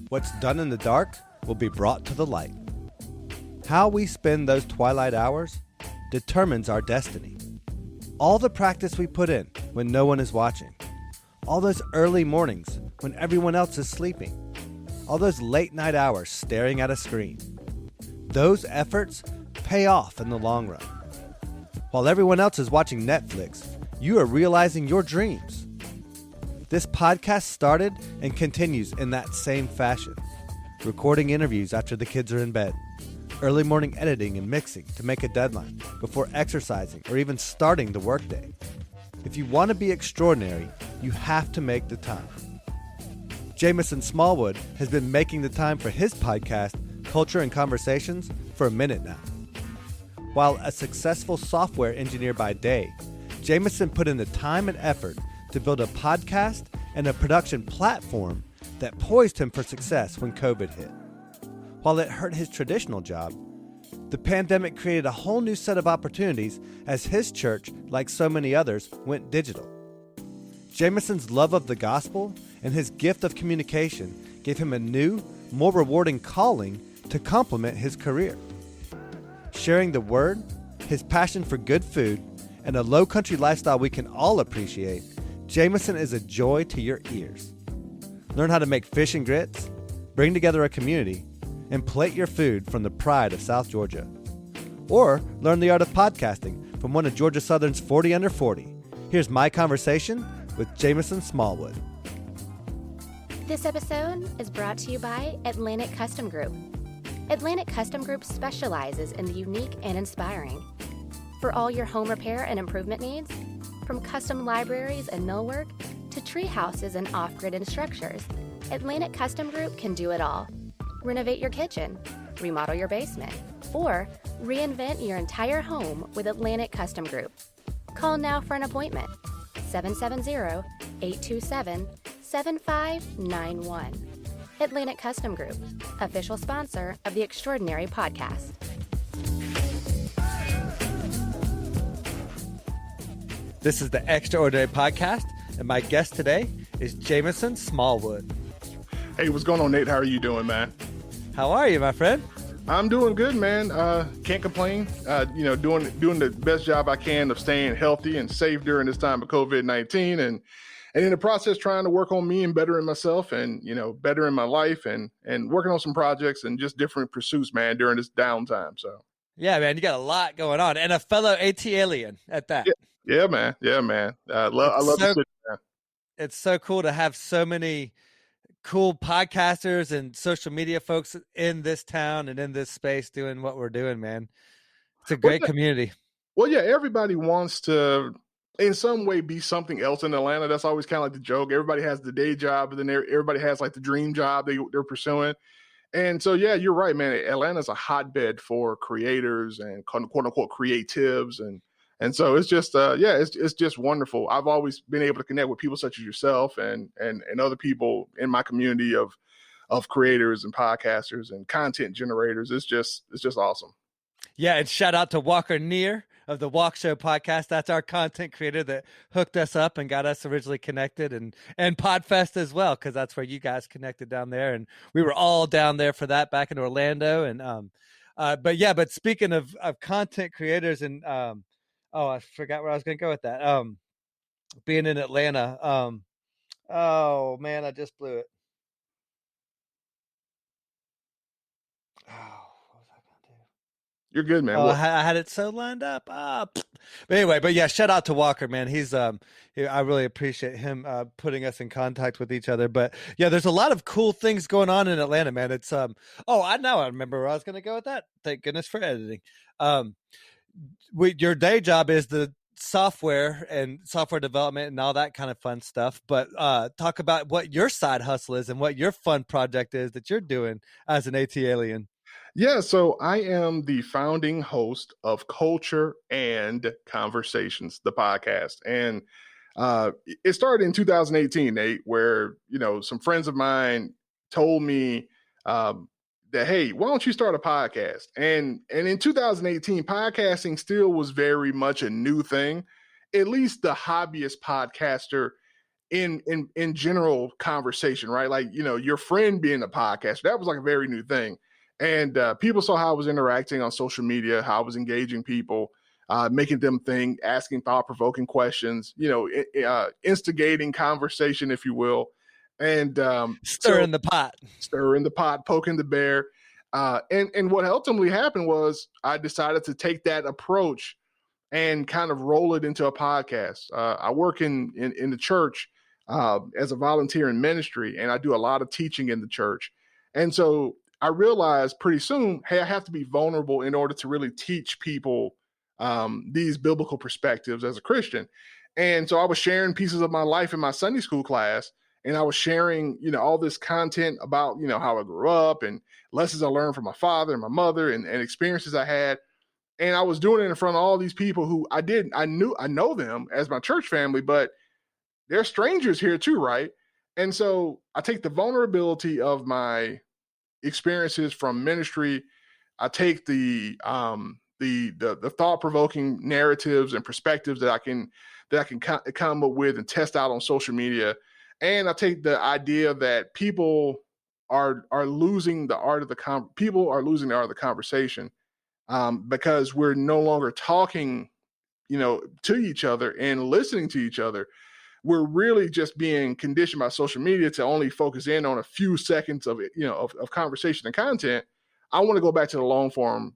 What's done in the dark will be brought to the light. How we spend those twilight hours determines our destiny. All the practice we put in when no one is watching. All those early mornings when everyone else is sleeping. All those late night hours staring at a screen. Those efforts pay off in the long run. While everyone else is watching Netflix, you are realizing your dreams. This podcast started and continues in that same fashion. Recording interviews after the kids are in bed. Early morning editing and mixing to make a deadline before exercising or even starting the workday. If you want to be extraordinary, you have to make the time. Jamison Smallwood has been making the time for his podcast, Culture and Conversations, for a minute now. While a successful software engineer by day, Jamison put in the time and effort to build a podcast and a production platform that poised him for success when COVID hit. While it hurt his traditional job, the pandemic created a whole new set of opportunities as his church, like so many others, went digital. Jamison's love of the gospel and his gift of communication gave him a new, more rewarding calling to complement his career. Sharing the word, his passion for good food, and a low-country lifestyle we can all appreciate, Jamison is a joy to your ears. Learn how to make fish and grits, bring together a community, and plate your food from the pride of South Georgia. Or learn the art of podcasting from one of Georgia Southern's 40 Under 40. Here's my conversation with Jamison Smallwood. This episode is brought to you by Atlantic Custom Group. Atlantic Custom Group specializes in the unique and inspiring. For all your home repair and improvement needs, from custom libraries and millwork to tree houses and off-grid structures, Atlantic Custom Group can do it all. Renovate your kitchen, remodel your basement, or reinvent your entire home with Atlantic Custom Group. Call now for an appointment. 770-827-7591. Atlantic Custom Group, official sponsor of the Extraordinary Podcast. This is the Extraordinary Podcast, and my guest today is Jamison Smallwood. Hey, what's going on, Nate? How are you doing, man? How are you, my friend? I'm doing good, man. Can't complain. Doing the best job I can of staying healthy and safe during this time of COVID-19, and in the process trying to work on me and bettering myself and, bettering my life and working on some projects and just different pursuits, man, during this downtime. So yeah, man, you got a lot going on, and a fellow AT alien at that. Yeah, man. I love the city, man. It's so cool to have so many cool podcasters and social media folks in this town and in this space doing what we're doing, man. It's a great community. Well, yeah, everybody wants to, in some way, be something else in Atlanta. That's always kind of like the joke. Everybody has the day job, but then everybody has like the dream job they're pursuing. And so, yeah, you're right, man. Atlanta's a hotbed for creators and quote unquote creatives. And so it's just, it's just wonderful. I've always been able to connect with people such as yourself and other people in my community of creators and podcasters and content generators. It's just awesome. Yeah. And shout out to Walker Neer of the Walk Show podcast. That's our content creator that hooked us up and got us originally connected, and Podfest as well, because that's where you guys connected down there. And we were all down there for that back in Orlando. And but speaking of content creators and I forgot where I was going to go with that. Being in Atlanta. Oh man, I just blew it. Oh, what was I going to do? You're good, man. Oh, I had it so lined up. But anyway, but yeah, shout out to Walker, man. He's I really appreciate him putting us in contact with each other. But yeah, there's a lot of cool things going on in Atlanta, man. It's I remember where I was going to go with that. Thank goodness for editing. Your day job is the software and software development and all that kind of fun stuff. But talk about what your side hustle is and what your fun project is that you're doing as an AT alien. Yeah, so I am the founding host of Culture and Conversations, the podcast. And it started in 2018, Nate, where, some friends of mine told me, that, hey, why don't you start a podcast? And in 2018, podcasting still was very much a new thing, at least the hobbyist podcaster in general conversation, right? Like, your friend being a podcaster, that was like a very new thing. And people saw how I was interacting on social media, how I was engaging people, making them think, asking thought-provoking questions, instigating conversation, if you will. And stirring the pot, poking the bear. And what ultimately happened was I decided to take that approach and kind of roll it into a podcast. I work in the church as a volunteer in ministry, and I do a lot of teaching in the church. And so I realized pretty soon, hey, I have to be vulnerable in order to really teach people these biblical perspectives as a Christian. And so I was sharing pieces of my life in my Sunday school class, and I was sharing, all this content about, how I grew up and lessons I learned from my father and my mother and experiences I had. And I was doing it in front of all these people who I know them as my church family, but they're strangers here too, right? And so I take the vulnerability of my experiences from ministry. I take the thought-provoking narratives and perspectives that I can come up with and test out on social media. And I take the idea that people are losing the art of the conversation because we're no longer talking, to each other and listening to each other. We're really just being conditioned by social media to only focus in on a few seconds of it, of conversation and content. I want to go back to the long form,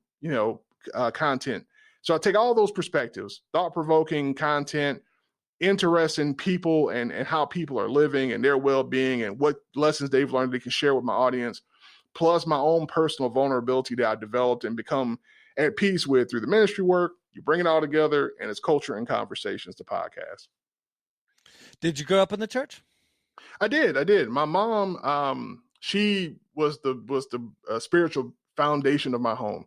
content. So I take all those perspectives, thought-provoking content, interest in people and how people are living and their well-being and what lessons they've learned they can share with my audience, plus my own personal vulnerability that I developed and become at peace with through the ministry work. You bring it all together, and it's Culture and Conversations, the podcast. Did you grow up in the church? I did. My mom, she was the spiritual foundation of my home.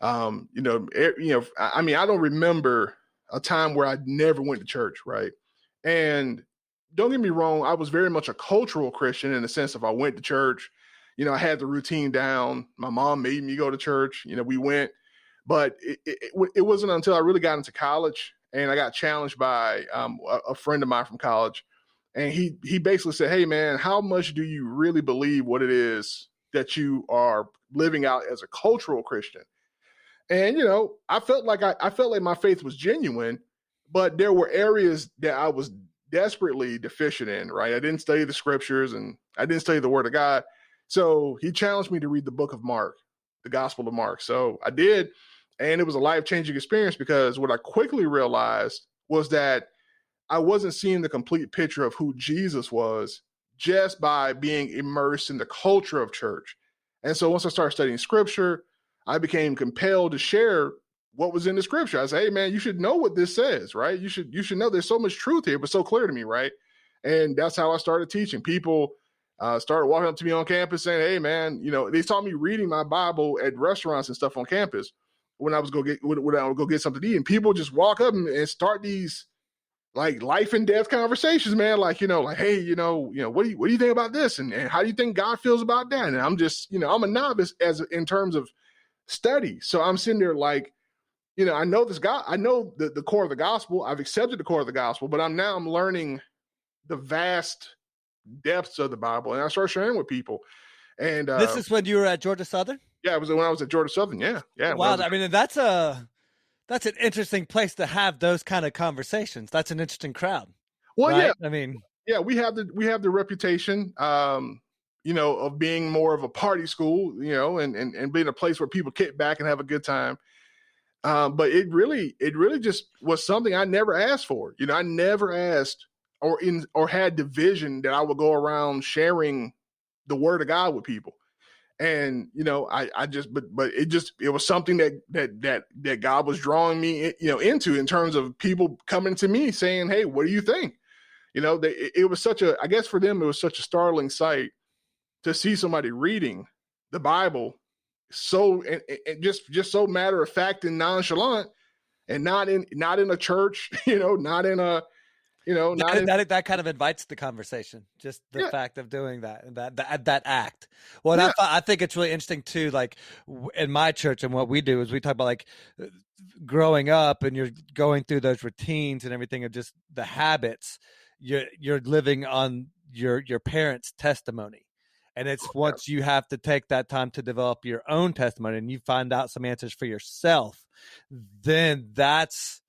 I don't remember a time where I never went to church, right? And don't get me wrong, I was very much a cultural Christian in the sense of I went to church, I had the routine down. My mom made me go to church, we went, but it wasn't until I really got into college and I got challenged by a friend of mine from college. And he basically said, hey man, how much do you really believe what it is that you are living out as a cultural Christian? And, I felt like my faith was genuine, but there were areas that I was desperately deficient in, right? I didn't study the scriptures and I didn't study the word of God. So he challenged me to read the book of Mark, the Gospel of Mark. So I did. And it was a life-changing experience because what I quickly realized was that I wasn't seeing the complete picture of who Jesus was just by being immersed in the culture of church. And so once I started studying scripture, I became compelled to share what was in the scripture. I said, hey man, you should know what this says, right? You should know there's so much truth here, but so clear to me, right? And that's how I started teaching. People started walking up to me on campus saying, hey man, they saw me reading my Bible at restaurants and stuff on campus when I would go get something to eat. And people just walk up and start these like life and death conversations, man. Like, hey, what do you think about this? And how do you think God feels about that? And I'm just, I'm a novice in terms of study. So I'm sitting there like, I know this guy, I know the core of the gospel. I've accepted the core of the gospel, but I'm learning the vast depths of the Bible. And I started sharing with people. And this is when you were at Georgia Southern? Yeah, it was when I was at Georgia Southern. Yeah. Wow. That's an interesting place to have those kind of conversations. That's an interesting crowd. Well, right? Yeah, we have the reputation, of being more of a party school, and being a place where people kick back and have a good time. But it really just was something I never asked for. I never asked or had the vision that I would go around sharing the word of God with people. And, it was something that God was drawing me, into in terms of people coming to me saying, hey, what do you think? It was I guess for them, it was such a startling sight to see somebody reading the Bible so and just so matter of fact and nonchalant, and not in a church, not in a not in, that kind of invites the conversation, just the yeah, fact of doing that act. Well, and yeah, I think it's really interesting too. Like in my church, and what we do is we talk about like growing up, and you're going through those routines and everything of just the habits. You're living on your parents' testimony. And it's once you have to take that time to develop your own testimony and you find out some answers for yourself, then that's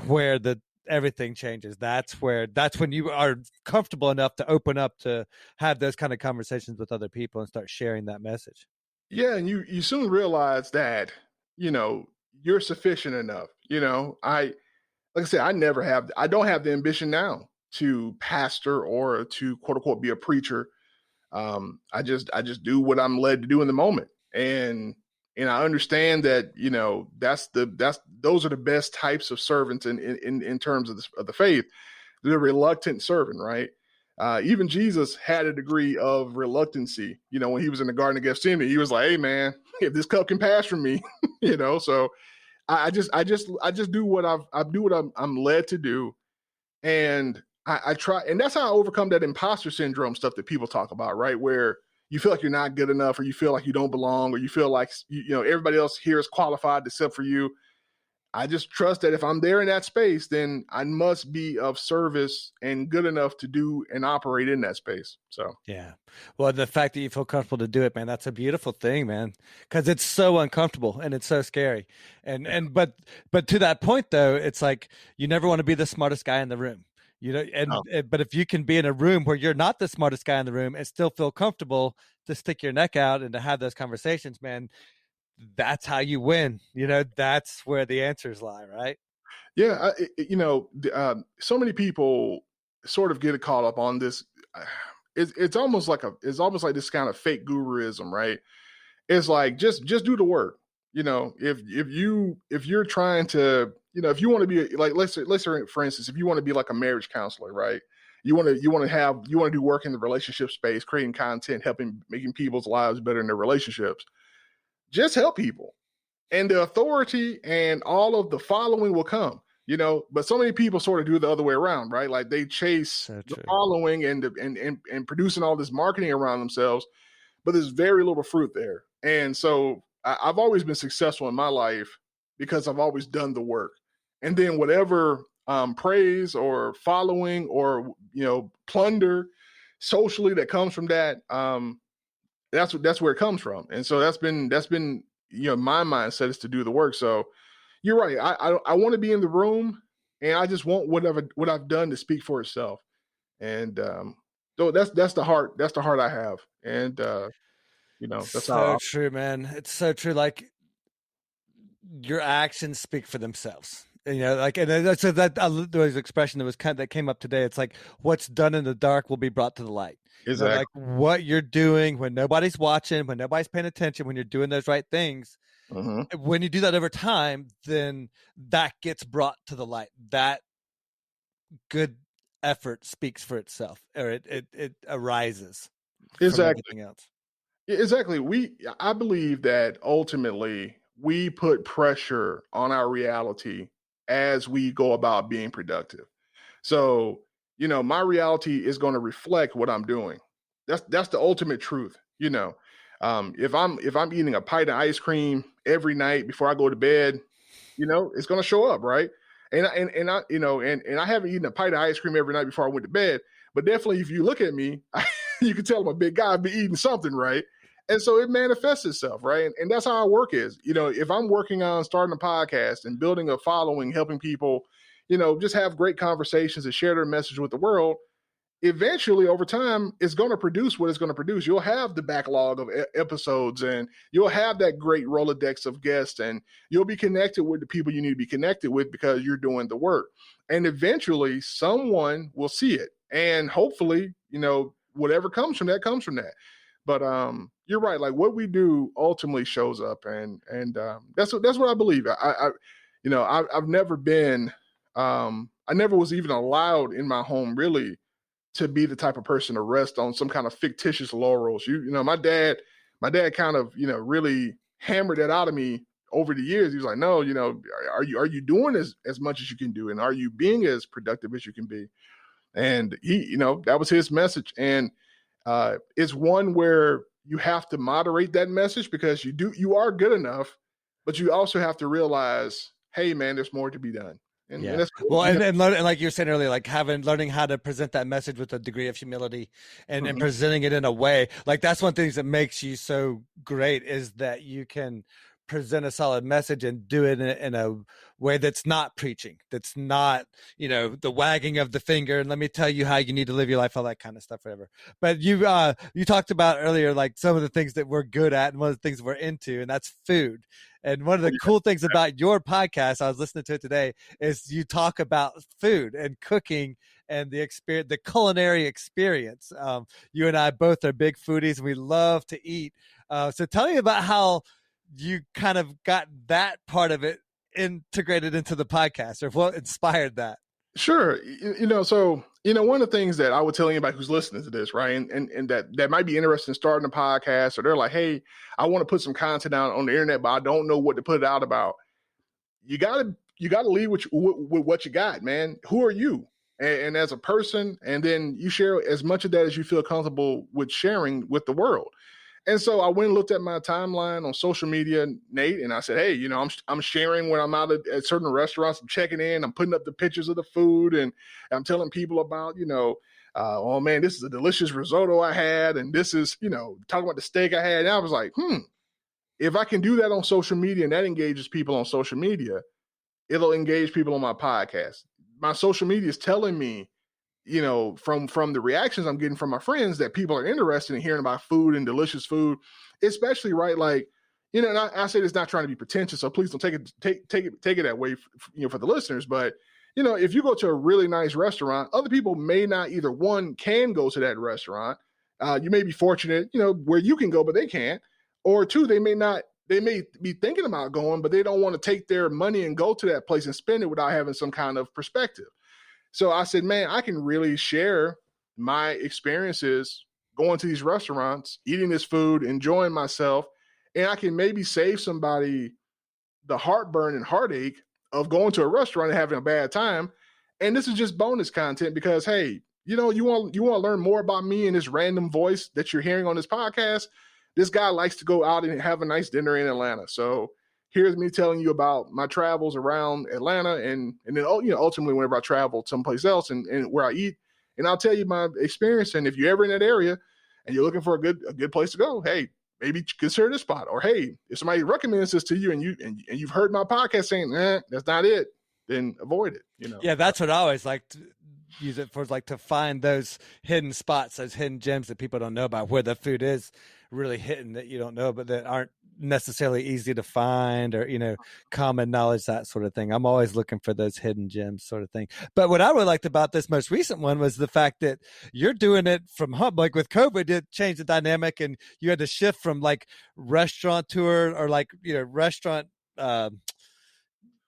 where everything changes. That's when you are comfortable enough to open up to have those kind of conversations with other people and start sharing that message. yeah. And you soon realize that, you're sufficient enough. Like I said, I don't have the ambition now to pastor or to quote unquote be a preacher. I just do what I'm led to do in the moment. And I understand that, those are the best types of servants in terms of the faith, the reluctant servant, right? Even Jesus had a degree of reluctancy, when he was in the Garden of Gethsemane. He was like, hey man, if this cup can pass from me, so I just do what I'm led to do. And I try, and that's how I overcome that imposter syndrome stuff that people talk about, right? Where you feel like you're not good enough, or you feel like you don't belong, or you feel like everybody else here is qualified except for you. I just trust that if I'm there in that space, then I must be of service and good enough to do and operate in that space. So yeah, well, the fact that you feel comfortable to do it, man, that's a beautiful thing, man, because it's so uncomfortable and it's so scary. But to that point though, it's like you never want to be the smartest guy in the room. But if you can be in a room where you're not the smartest guy in the room and still feel comfortable to stick your neck out and to have those conversations, man, that's how you win. That's where the answers lie, right? yeah, so many people sort of get caught up on this. It's almost like this kind of fake guruism, right? It's like just do the work. If you're trying to, if you want to be like, let's say for instance, if you want to be like a marriage counselor, right? You want to do work in the relationship space, creating content, making people's lives better in their relationships. Just help people, and the authority and all of the following will come. But so many people sort of do the other way around, right? Like they chase the following and producing all this marketing around themselves, but there's very little fruit there. And so I've always been successful in my life because I've always done the work. And then whatever praise or following or plunder socially that comes from that, that's where it comes from. And so that's been my mindset is to do the work. So you're right. I want to be in the room, and I just want what I've done to speak for itself. And so that's the heart I have. And that's so true, man. It's so true. Like your actions speak for themselves. And that's there was an expression that came up today. It's like what's done in the dark will be brought to the light. Exactly. Like what you're doing when nobody's watching, when nobody's paying attention, when you're doing those right things. Mm-hmm. When you do that over time, then that gets brought to the light. That good effort speaks for itself, or it arises. Exactly. From everything else. Exactly. I believe that ultimately we put pressure on our reality as we go about being productive. So, my reality is going to reflect what I'm doing. That's the ultimate truth. If I'm eating a pint of ice cream every night before I go to bed, it's going to show up, right? And I haven't eaten a pint of ice cream every night before I went to bed, but definitely if you look at me, you can tell I'm a big guy. I've been eating something, right? And so it manifests itself, right? And that's how our work is. If I'm working on starting a podcast and building a following, helping people, just have great conversations and share their message with the world, eventually over time, it's going to produce what it's going to produce. You'll have the backlog of episodes, and you'll have that great Rolodex of guests, and you'll be connected with the people you need to be connected with because you're doing the work. And eventually someone will see it. And hopefully, whatever comes from that comes from that. But you're right. Like what we do ultimately shows up, and that's what I believe. I've never been. I never was even allowed in my home really to be the type of person to rest on some kind of fictitious laurels. My dad kind of really hammered that out of me over the years, he was like, no, are you doing as much as you can do? And are you being as productive as you can be? And he, that was his message. And it's one where you have to moderate that message, because you are good enough, but you also have to realize, hey man, there's more to be done. And that's cool. Well, and like you were saying earlier, like learning how to present that message with a degree of humility and, and presenting it in a way, like that's one of the things that makes you so great, is that you can present a solid message and do it in a way that's not preaching, that's not, the wagging of the finger and let me tell you how you need to live your life, all that kind of stuff, whatever. But you talked about earlier, like some of the things that we're good at and one of the things we're into, and that's food. And one of the cool things about your podcast, I was listening to it today, is you talk about food and cooking and the experience, the culinary experience. You and I both are big foodies and we love to eat. So tell me about how you kind of got that part of it integrated into the podcast, or what inspired that. Sure. So, one of the things that I would tell anybody who's listening to this, right, and that might be interested in starting a podcast, or they're like, hey, I want to put some content out on the internet, but I don't know what to put it out about. You gotta lead with what you got, man. Who are you? And as a person, and then you share as much of that as you feel comfortable with sharing with the world. And so I went and looked at my timeline on social media, Nate, and I said, hey, I'm sharing when I'm out at certain restaurants. I'm checking in. I'm putting up the pictures of the food, and I'm telling people about, oh, man, this is a delicious risotto I had, and this is, talking about the steak I had. And I was like, if I can do that on social media and that engages people on social media, it'll engage people on my podcast. My social media is telling me, from the reactions I'm getting from my friends, that people are interested in hearing about food and delicious food, especially, right? Like, and I say this not trying to be pretentious, so please don't take it that way, for the listeners. But, if you go to a really nice restaurant, other people may not either, one, can go to that restaurant. You may be fortunate, where you can go, but they can't. Or two, they may be thinking about going, but they don't want to take their money and go to that place and spend it without having some kind of perspective. So I said, man, I can really share my experiences going to these restaurants, eating this food, enjoying myself, and I can maybe save somebody the heartburn and heartache of going to a restaurant and having a bad time. And this is just bonus content because, hey, you want to learn more about me and this random voice that you're hearing on this podcast. This guy likes to go out and have a nice dinner in Atlanta. So here's me telling you about my travels around Atlanta, and then ultimately whenever I travel someplace else and where I eat, and I'll tell you my experience. And if you're ever in that area and you're looking for a good place to go, hey, maybe consider this spot. Or hey, if somebody recommends this to you and you've heard my podcast saying, that's not it, then avoid it. Yeah, that's what I always like to use it for, like to find those hidden spots, those hidden gems that people don't know about, where the food is really hidden that you don't know, but that aren't necessarily easy to find, or common knowledge, that sort of thing. I'm always looking for those hidden gems, sort of thing. But what I really liked about this most recent one was the fact that you're doing it from home. Like with COVID, it changed the dynamic, and you had to shift from like restaurateur or like restaurant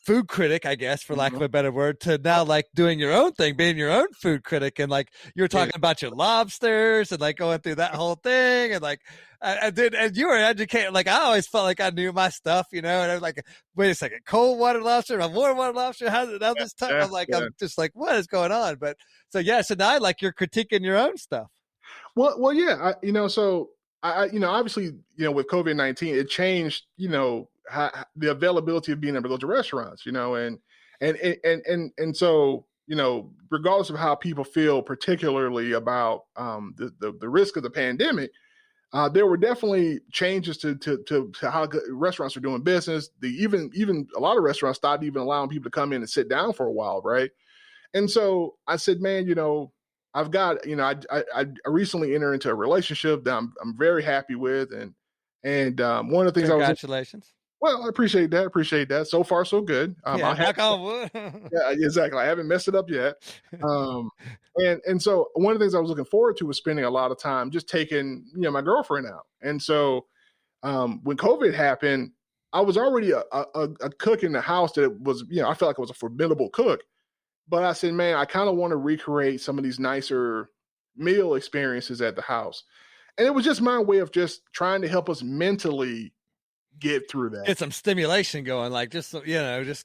food critic, I guess, for lack of a better word, to now like doing your own thing, being your own food critic. And like you were talking about your lobsters and like going through that whole thing. And like and you were educated. Like I always felt like I knew my stuff, and I was like, wait a second, cold water lobster, a warm water lobster, how's this time? I'm just like, what is going on? But so now like you're critiquing your own stuff. Well, yeah, so I obviously, with COVID-19, it changed, the availability of being able to go to restaurants, and so, regardless of how people feel, particularly about the risk of the pandemic, there were definitely changes to how restaurants are doing business. Even a lot of restaurants stopped even allowing people to come in and sit down for a while, right? And so I said, man, I've got, I recently entered into a relationship that I'm very happy with, and one of the things Congratulations. Well, I appreciate that. So far, so good. Knock on wood. Yeah, exactly. I haven't messed it up yet. And so one of the things I was looking forward to was spending a lot of time just taking, my girlfriend out. And so when COVID happened, I was already a cook in the house that was, I felt like I was a formidable cook. But I said, man, I kind of want to recreate some of these nicer meal experiences at the house. And it was just my way of just trying to help us mentally get through that. Get some stimulation going, like just just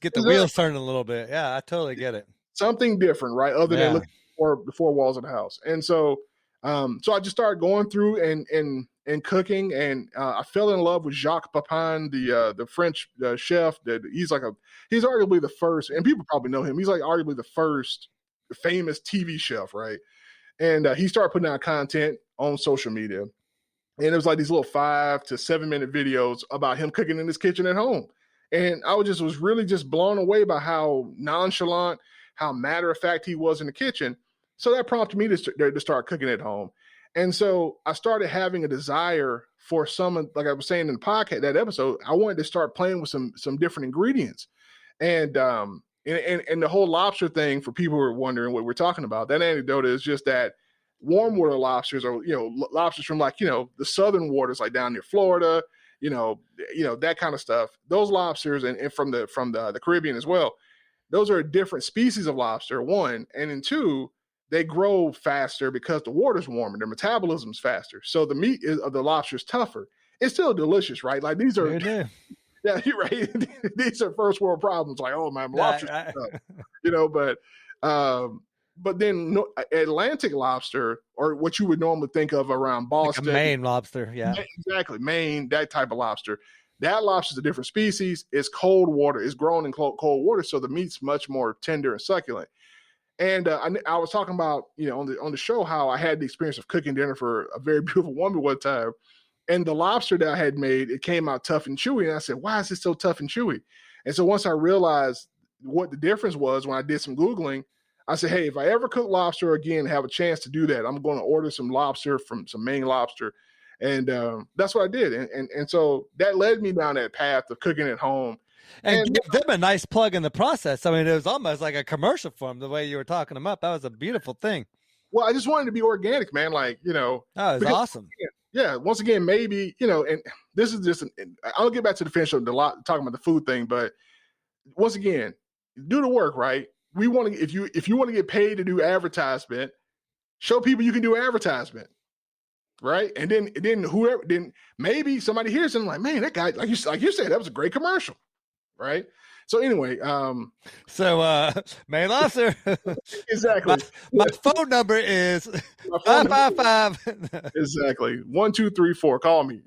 get the Exactly. wheels turning a little bit. Yeah, I totally get it. Something different, right? Other than looking for the four walls of the house. And so so I just started going through and cooking, and I fell in love with Jacques Pepin, the French chef. That he's arguably the first, and people probably know him. He's like arguably the first famous TV chef, right? And he started putting out content on social media, and it was like these little 5 to 7 minute videos about him cooking in his kitchen at home. And I was really just blown away by how nonchalant, how matter of fact he was in the kitchen. So that prompted me to start cooking at home. And so I started having a desire for like I was saying in the podcast, that episode, I wanted to start playing with some different ingredients. And the whole lobster thing, for people who are wondering what we're talking about, that anecdote is just that warm water lobsters are, lobsters from like, the southern waters, like down near Florida, that kind of stuff. Those lobsters and from the Caribbean as well, those are different species of lobster, one. And then two, they grow faster because the water's warmer, their metabolism's faster. So the meat of the lobster is tougher. It's still delicious, right? Like these are, yeah, you're right. These are first world problems. Like, oh, my lobster's but then Atlantic lobster, or what you would normally think of around Boston. Like a Maine lobster, yeah. Exactly, Maine, that type of lobster. That lobster is a different species. It's cold water. It's grown in cold water, so the meat's much more tender and succulent. And I was talking about, on the show, how I had the experience of cooking dinner for a very beautiful woman one time. And the lobster that I had made, it came out tough and chewy. And I said, why is it so tough and chewy? And so once I realized what the difference was, when I did some Googling, I said, hey, if I ever cook lobster again, have a chance to do that, I'm going to order some lobster from some Maine lobster. And that's what I did. And so that led me down that path of cooking at home. And give them a nice plug in the process. I mean, it was almost like a commercial for them, the way you were talking them up. That was a beautiful thing. Well, I just wanted to be organic, man. Like, Oh, it was awesome. Yeah. Once again, maybe, and this is just, I'll get back to the finish of talking about the food thing, but once again, do the work, right? We want to, if you want to get paid to do advertisement, show people you can do advertisement. Right. And then maybe somebody hears and like, man, that guy, like you said, that was a great commercial. Right. So anyway, Maine lobster. Exactly. My phone number is 555. Exactly. 1, 2, 3, 4. Call me,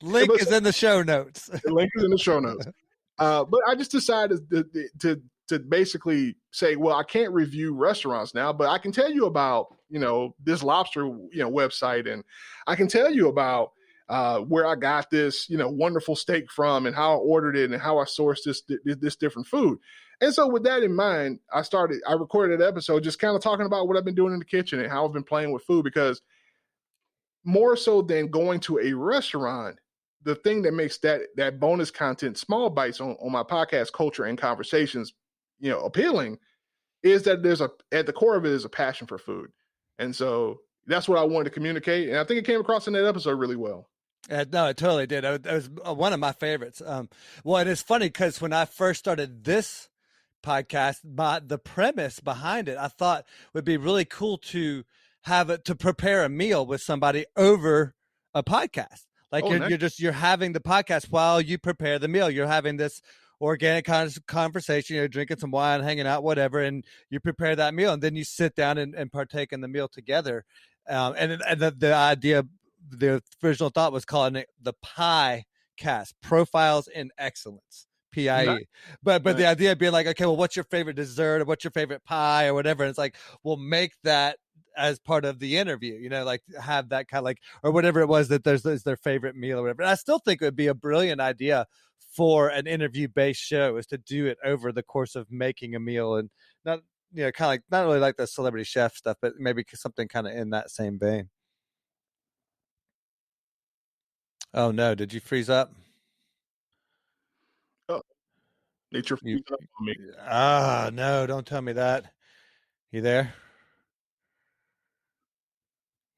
Link is in the show notes. The link is in the show notes. But I just decided to basically say, well, I can't review restaurants now, but I can tell you about, this lobster, website, and I can tell you about where I got this, wonderful steak from, and how I ordered it, and how I sourced this different food. And so with that in mind, I recorded an episode just kind of talking about what I've been doing in the kitchen and how I've been playing with food, because more so than going to a restaurant, the thing that makes that bonus content, small bites on my podcast, Culture and Conversations, appealing, is that at the core of it is a passion for food. And so that's what I wanted to communicate. And I think it came across in that episode really well. No, it totally did. It was one of my favorites. Well, and it's funny because when I first started this podcast, the premise behind it, I thought would be really cool to have it, to prepare a meal with somebody over a podcast. Like you're having the podcast while you prepare the meal. You're having this organic kind of conversation, drinking some wine, hanging out, whatever, and you prepare that meal, and then you sit down and partake in the meal together. And the idea, the original thought was calling it the Pie Cast, Profiles in Excellence, PIE. Nice. But the idea being like, okay, well, what's your favorite dessert, or what's your favorite pie, or whatever? And it's like, we'll make that as part of the interview, like have that kind of like, or whatever it was that there's their favorite meal or whatever. And I still think it would be a brilliant idea for an interview-based show, is to do it over the course of making a meal, and not, kind of like, not really like the celebrity chef stuff, but maybe something kind of in that same vein. Oh no, did you freeze up? Oh, nature freeze up on me. No, don't tell me that. You there?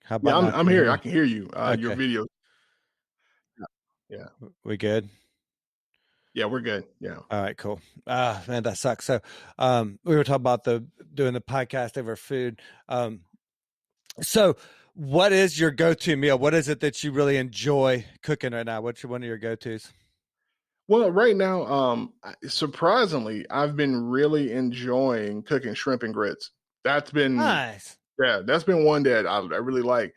How about I'm here. I can hear you. Okay. Your video. Yeah. We good? Yeah, we're good. Yeah. All right, cool. Man, that sucks. So we were talking about doing the podcast over food. So What is your go-to meal? What is it that you really enjoy cooking right now? What's one of your go-tos? Well, right now, surprisingly, I've been really enjoying cooking shrimp and grits. That's been, Nice. yeah, that's been one that I really like.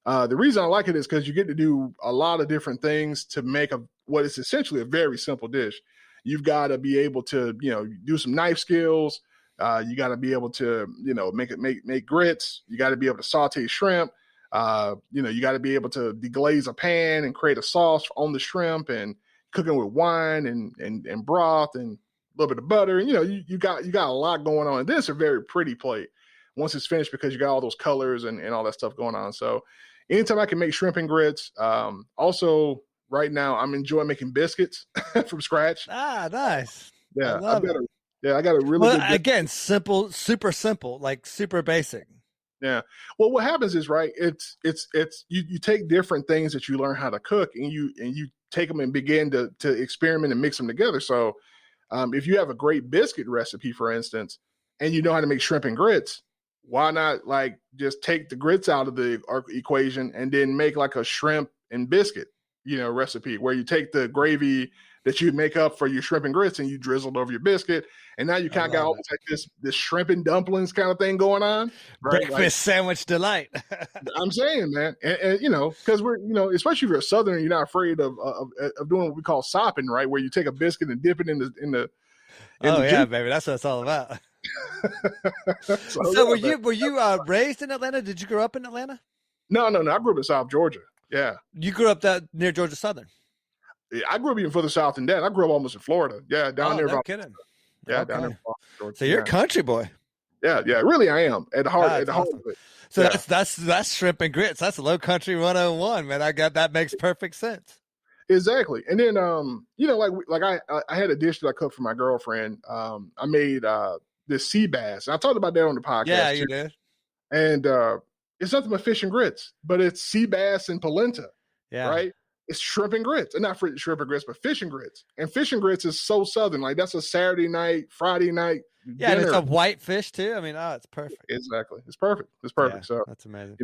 The reason I like it is because you get to do a lot of different things to make what is essentially a very simple dish. You've got to be able to, do some knife skills. You got to be able to, make grits. You got to be able to saute shrimp. You got to be able to deglaze a pan and create a sauce on the shrimp and cooking with wine and broth and a little bit of butter. And, you got a lot going on. And this is a very pretty plate once it's finished because you got all those colors and all that stuff going on. So anytime I can make shrimp and grits. Also, right now I'm enjoying making biscuits from scratch. Ah, nice. Yeah, I love it. I got a really good again, simple, super simple, like super basic. Yeah. Well, what happens is, right, it's you take different things that you learn how to cook and you take them and begin to experiment and mix them together. So if you have a great biscuit recipe, for instance, and you know how to make shrimp and grits, why not like just take the grits out of the equation and then make like a shrimp and biscuit, recipe where you take the gravy that you make up for your shrimp and grits and you drizzle it over your biscuit. And now you kind of got almost like this shrimp and dumplings kind of thing going on. Right? Breakfast sandwich delight. I'm saying, man. And because we're, especially if you're a Southerner, you're not afraid of doing what we call sopping, right? Where you take a biscuit and dip it in the yeah, baby. That's what it's all about. So were you raised in Atlanta? Did you grow up in Atlanta? No. I grew up in South Georgia. Yeah. You grew up near Georgia Southern? Yeah, I grew up even further south than that. I grew up almost in Florida. Yeah, down there. No kidding. Yeah, okay. down there. Georgia. So you're a country boy. Yeah, really I am at the heart of it. So that's shrimp and grits. That's Low Country 101, man. That makes perfect sense. Exactly. And then I had a dish that I cooked for my girlfriend. I made this sea bass. And I talked about that on the podcast. Yeah, you did. And it's nothing but fish and grits, but it's sea bass and polenta. Yeah. Right? It's shrimp and grits. And not shrimp and grits, but fish and grits. And fish and grits is so Southern. Like that's a Saturday night, Friday night. Yeah, and it's a white fish too. I mean, it's perfect. Exactly. It's perfect. Yeah, so that's amazing.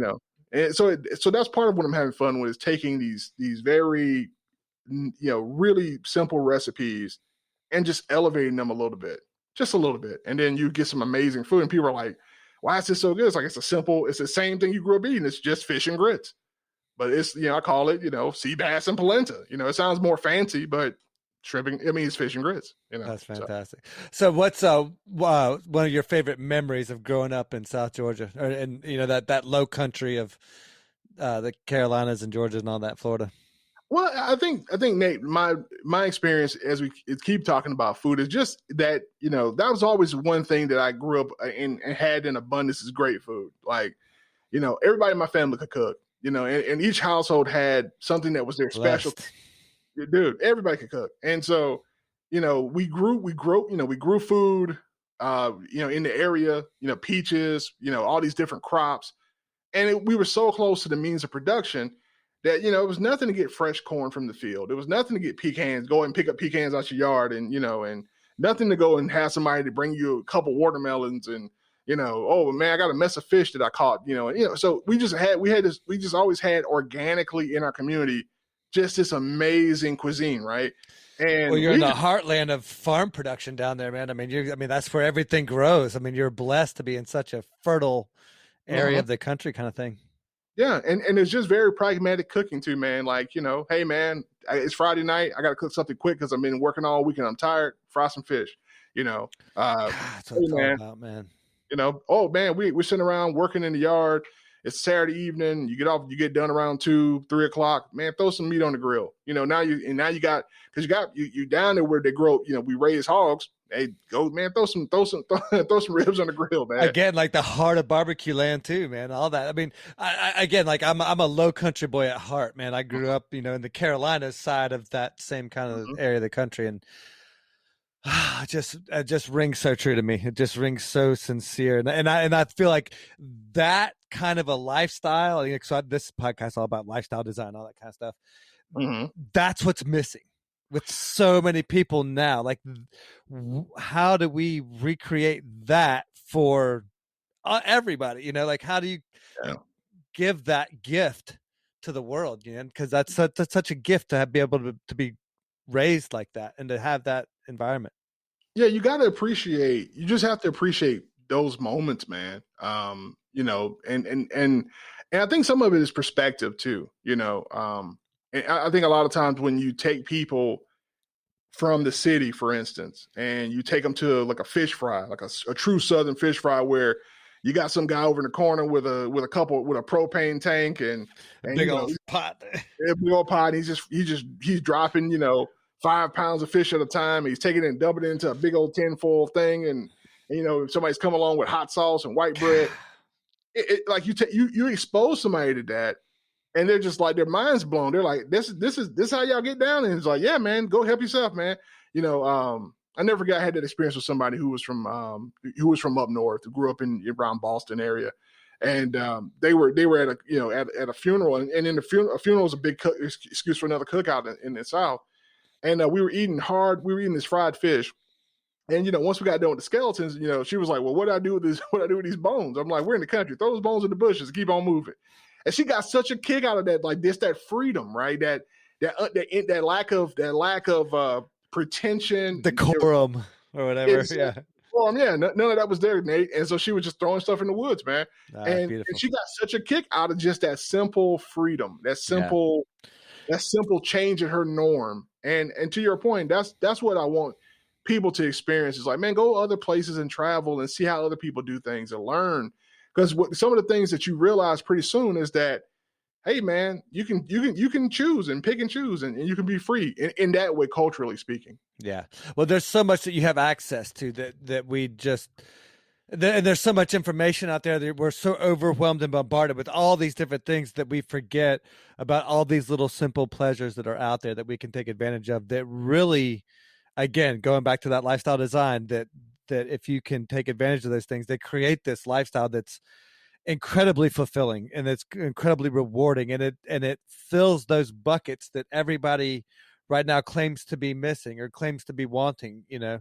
And so that's part of what I'm having fun with is taking these very, really simple recipes and just elevating them a little bit, just a little bit. And then you get some amazing food and people are like, why is this so good? It's like, it's the same thing you grew up eating. It's just fish and grits, but it's, I call it, sea bass and polenta, it sounds more fancy, but it's fish and grits, That's fantastic. So what's one of your favorite memories of growing up in South Georgia and that low country of the Carolinas and Georgia and all that, Florida? Well, I think Nate, my experience as we keep talking about food is just that, that was always one thing that I grew up and had in abundance is great food. Like, everybody in my family could cook, and each household had something that was their special. Dude, everybody could cook. And so, we grew food, in the area, peaches, all these different crops. And we were so close to the means of production that, it was nothing to get fresh corn from the field. It was nothing to get pecans, go and pick up pecans out your yard and nothing to go and have somebody to bring you a couple watermelons and, oh man, I got a mess of fish that I caught, so we just always had organically in our community just this amazing cuisine, right? And you're in the heartland of farm production down there, man. I mean, that's where everything grows. I mean, you're blessed to be in such a fertile area of the country kind of thing. Yeah, and it's just very pragmatic cooking too, man. Like, hey man, it's Friday night. I got to cook something quick because I've been working all week and I'm tired. Fry some fish, God, that's what it's all about, man. Oh man, we're sitting around working in the yard. It's Saturday evening. You get done around 2-3 o'clock. Man, throw some meat on the grill. Now you got you down there where they grow. We raise hogs. Hey, go man, throw some ribs on the grill, man. Again, like the heart of barbecue land too, man. All that. I mean, I'm a low country boy at heart, man. I grew up, in the Carolinas side of that same kind of area of the country, and it just rings so true to me. It just rings so sincere, and I feel like that kind of a lifestyle. So this podcast is all about lifestyle design, all that kind of stuff. Mm-hmm. That's what's missing with so many people now. Like, how do we recreate that for everybody? Like, how do you give that gift to the world, because that's such a gift to be able to be raised like that and to have that environment. Yeah, you got to appreciate. You just have to appreciate those moments, man. And I think some of it is perspective too. And I think a lot of times when you take people from the city, for instance, and you take them to like a fish fry, like a true Southern fish fry, where you got some guy over in the corner with a propane tank and big old pot, a big old pot. He's dropping 5 pounds of fish at a time. He's taking it and dumping it into a big old tinfoil thing, and if somebody's come along with hot sauce and white bread, like you expose somebody to that. And they're just like, their mind's blown. They're like, this is how y'all get down. And it's like, yeah, man, go help yourself, man. I never forgot I had that experience with somebody who was from up north, who grew up around Boston area. And they were at a funeral, and in the funeral, a funeral is a big excuse for another cookout in the South. And we were eating this fried fish. And once we got done with the skeletons, she was like, well, what do I do with this? What do I do with these bones? I'm like, we're in the country. Throw those bones in the bushes. Keep on moving. And she got such a kick out of that, like that freedom, right? That lack of pretension, decorum, or whatever. Yeah. None of that was there, Nate. And so she was just throwing stuff in the woods, man. And she got such a kick out of just that simple freedom, that simple change in her norm. And to your point, that's what I want people to experience. Is like, man, go other places and travel and see how other people do things and learn. Because some of the things that you realize pretty soon is that, hey, man, you can choose and pick and choose, and you can be free in that way, culturally speaking. Yeah. Well, there's so much that you have access to that we just, and there's so much information out there that we're so overwhelmed and bombarded with all these different things that we forget about all these little simple pleasures that are out there that we can take advantage of, that really, again, going back to that lifestyle design, that if you can take advantage of those things, they create this lifestyle that's incredibly fulfilling and it's incredibly rewarding, and it fills those buckets that everybody right now claims to be missing or claims to be wanting, and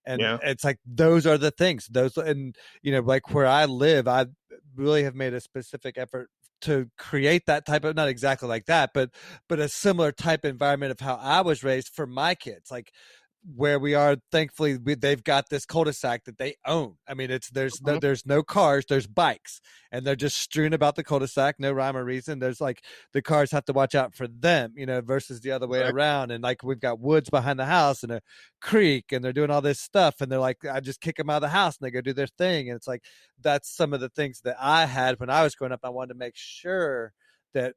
it's like, those are the things, and like where I live, I really have made a specific effort to create that type of, not exactly like that, but a similar type environment of how I was raised for my kids. Like, where we are, thankfully, they've got this cul-de-sac that they own. I mean, there's no cars, there's bikes, and they're just strewn about the cul-de-sac, no rhyme or reason. There's like, the cars have to watch out for them, versus the other way around. And like, we've got woods behind the house and a creek, and they're doing all this stuff, and they're like, I just kick them out of the house and they go do their thing. And it's like, that's some of the things that I had when I was growing up. I wanted to make sure that,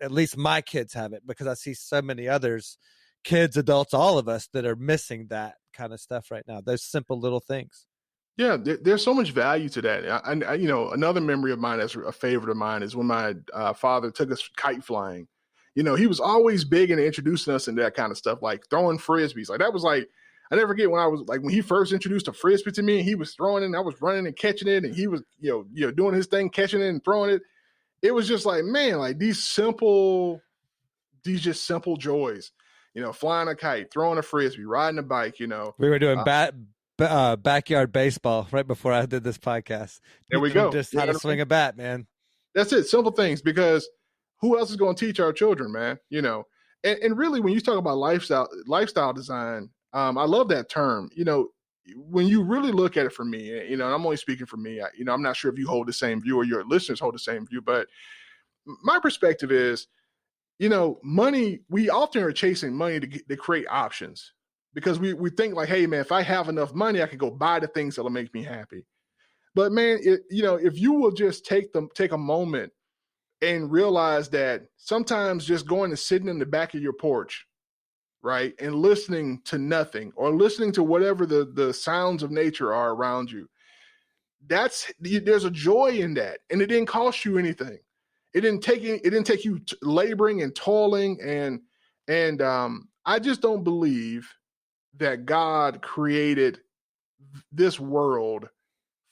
at least my kids have it, because I see so many others, kids, adults, all of us, that are missing that kind of stuff right now. Those simple little things. Yeah, there's so much value to that. Another memory of mine that's a favorite of mine is when my father took us kite flying. He was always big into introducing us into that kind of stuff, like throwing frisbees. Like, that was like, I never forget when he first introduced a frisbee to me, and he was throwing it and I was running and catching it, and he was, doing his thing, catching it and throwing it. It was just like, man, like these just simple joys. Flying a kite, throwing a frisbee, riding a bike, We were doing backyard baseball right before I did this podcast. There we go. Just how to swing a bat, man. That's it. Simple things, because who else is going to teach our children, man? And really, when you talk about lifestyle design, I love that term. When you really look at it, for me, and I'm only speaking for me, I'm not sure if you hold the same view or your listeners hold the same view, but my perspective is, money, we often are chasing money to create options, because we think like, hey, man, if I have enough money, I can go buy the things that'll make me happy. But man, if you will just take a moment and realize that sometimes just going and sitting in the back of your porch, right, and listening to nothing, or listening to whatever the sounds of nature are around you, there's a joy in that, and it didn't cost you anything. It didn't take you laboring and toiling, and I just don't believe that God created this world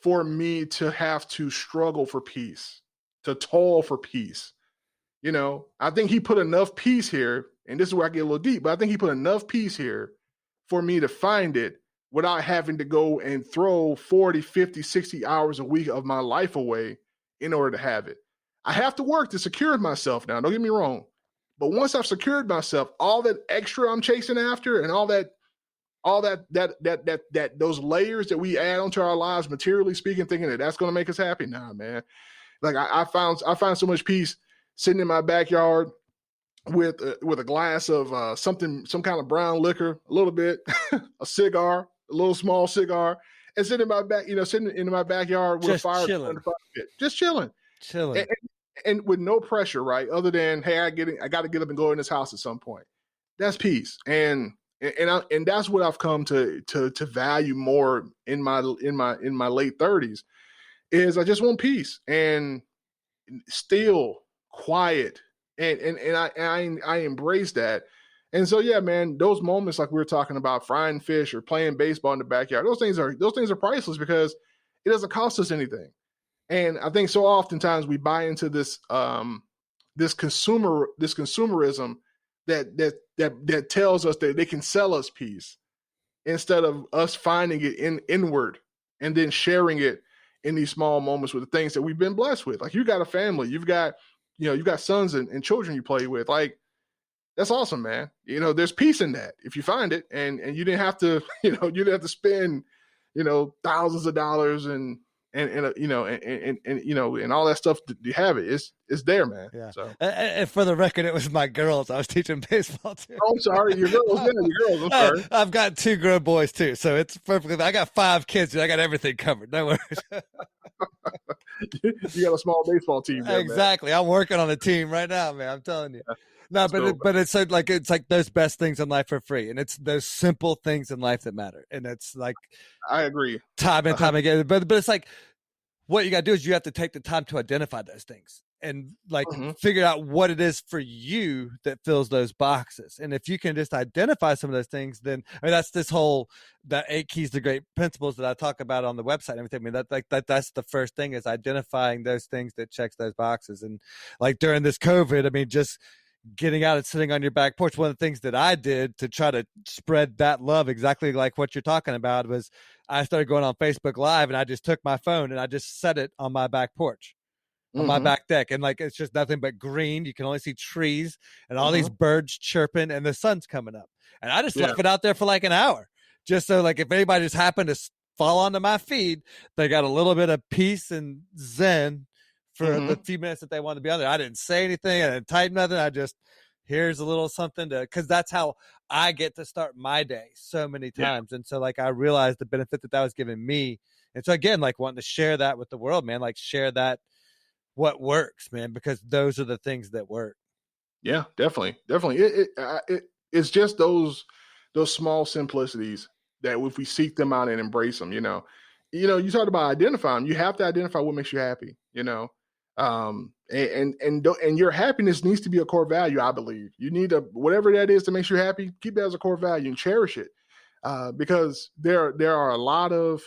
for me to have to struggle for peace, to toil for peace. I think he put enough peace here, and this is where I get a little deep, but I think he put enough peace here for me to find it without having to go and throw 40, 50, 60 hours a week of my life away in order to have it. I have to work to secure myself now. Don't get me wrong. But once I've secured myself, all that extra I'm chasing after and all that those layers that we add onto our lives, materially speaking, thinking that that's going to make us happy. Nah, man. Like I found so much peace sitting in my backyard with a glass of some kind of brown liquor, a little bit, a cigar, a little small cigar, and sitting in my backyard with just a fire, chilling. Just chilling. And with no pressure, right? Other than, hey, I got to get up and go in this house at some point. That's peace, and that's what I've come to value more in my late 30s. Is I just want peace and still quiet, and I embrace that. And so, yeah, man, those moments like we were talking about, frying fish or playing baseball in the backyard, those things are priceless because it doesn't cost us anything. And I think so oftentimes we buy into this consumerism that tells us that they can sell us peace instead of us finding it inward and then sharing it in these small moments with the things that we've been blessed with. Like, you got a family, you've got sons and children you play with. Like, that's awesome, man. There's peace in that if you find it, and you didn't have to, you didn't have to spend, thousands of dollars and all that stuff to have it. It's there, man. Yeah. So, and for the record, it was my girls. I was teaching baseball too. Oh, I'm sorry, your girls. Yeah, your girls. I'm sorry. I've got 2 grown boys too, so it's perfectly. I got 5 kids, dude. I got everything covered. No worries. You got a small baseball team. There, exactly. man. I'm working on a team right now, man. I'm telling you. No, That's but it's like those best things in life are free, and it's those simple things in life that matter, and it's like I agree time and time again. But it's like what you got to do is you have to take the time to identify those things and like figure out what it is for you that fills those boxes. And if you can just identify some of those things, then that's this whole that 8 keys to great principles that I talk about on the website and everything. I mean, that's the first thing is identifying those things that checks those boxes. And like during this COVID, I mean, just getting out and sitting on your back porch. One of the things that I did to try to spread that love, exactly like what you're talking about, was I started going on Facebook Live and I just took my phone and I just set it on my back porch, on my back deck. And like, it's just nothing but green. You can only see trees and all these birds chirping and the sun's coming up. And I just left it out there for like an hour, just so like if anybody just happened to fall onto my feed, they got a little bit of peace and zen for the few minutes that they wanted to be on there. I didn't say anything. I didn't type nothing. I just, here's a little something because that's how I get to start my day so many times. And so like, I realized the benefit that was giving me. And so again, like wanting to share that with the world, man, like share that, what works, man, because those are the things that work. Yeah, definitely. It's just those small simplicities that if we seek them out and embrace them, you talked about identifying, you have to identify what makes you happy, and your happiness needs to be a core value. I believe you need whatever that is that makes you happy, keep that as a core value and cherish it. Because there are a lot of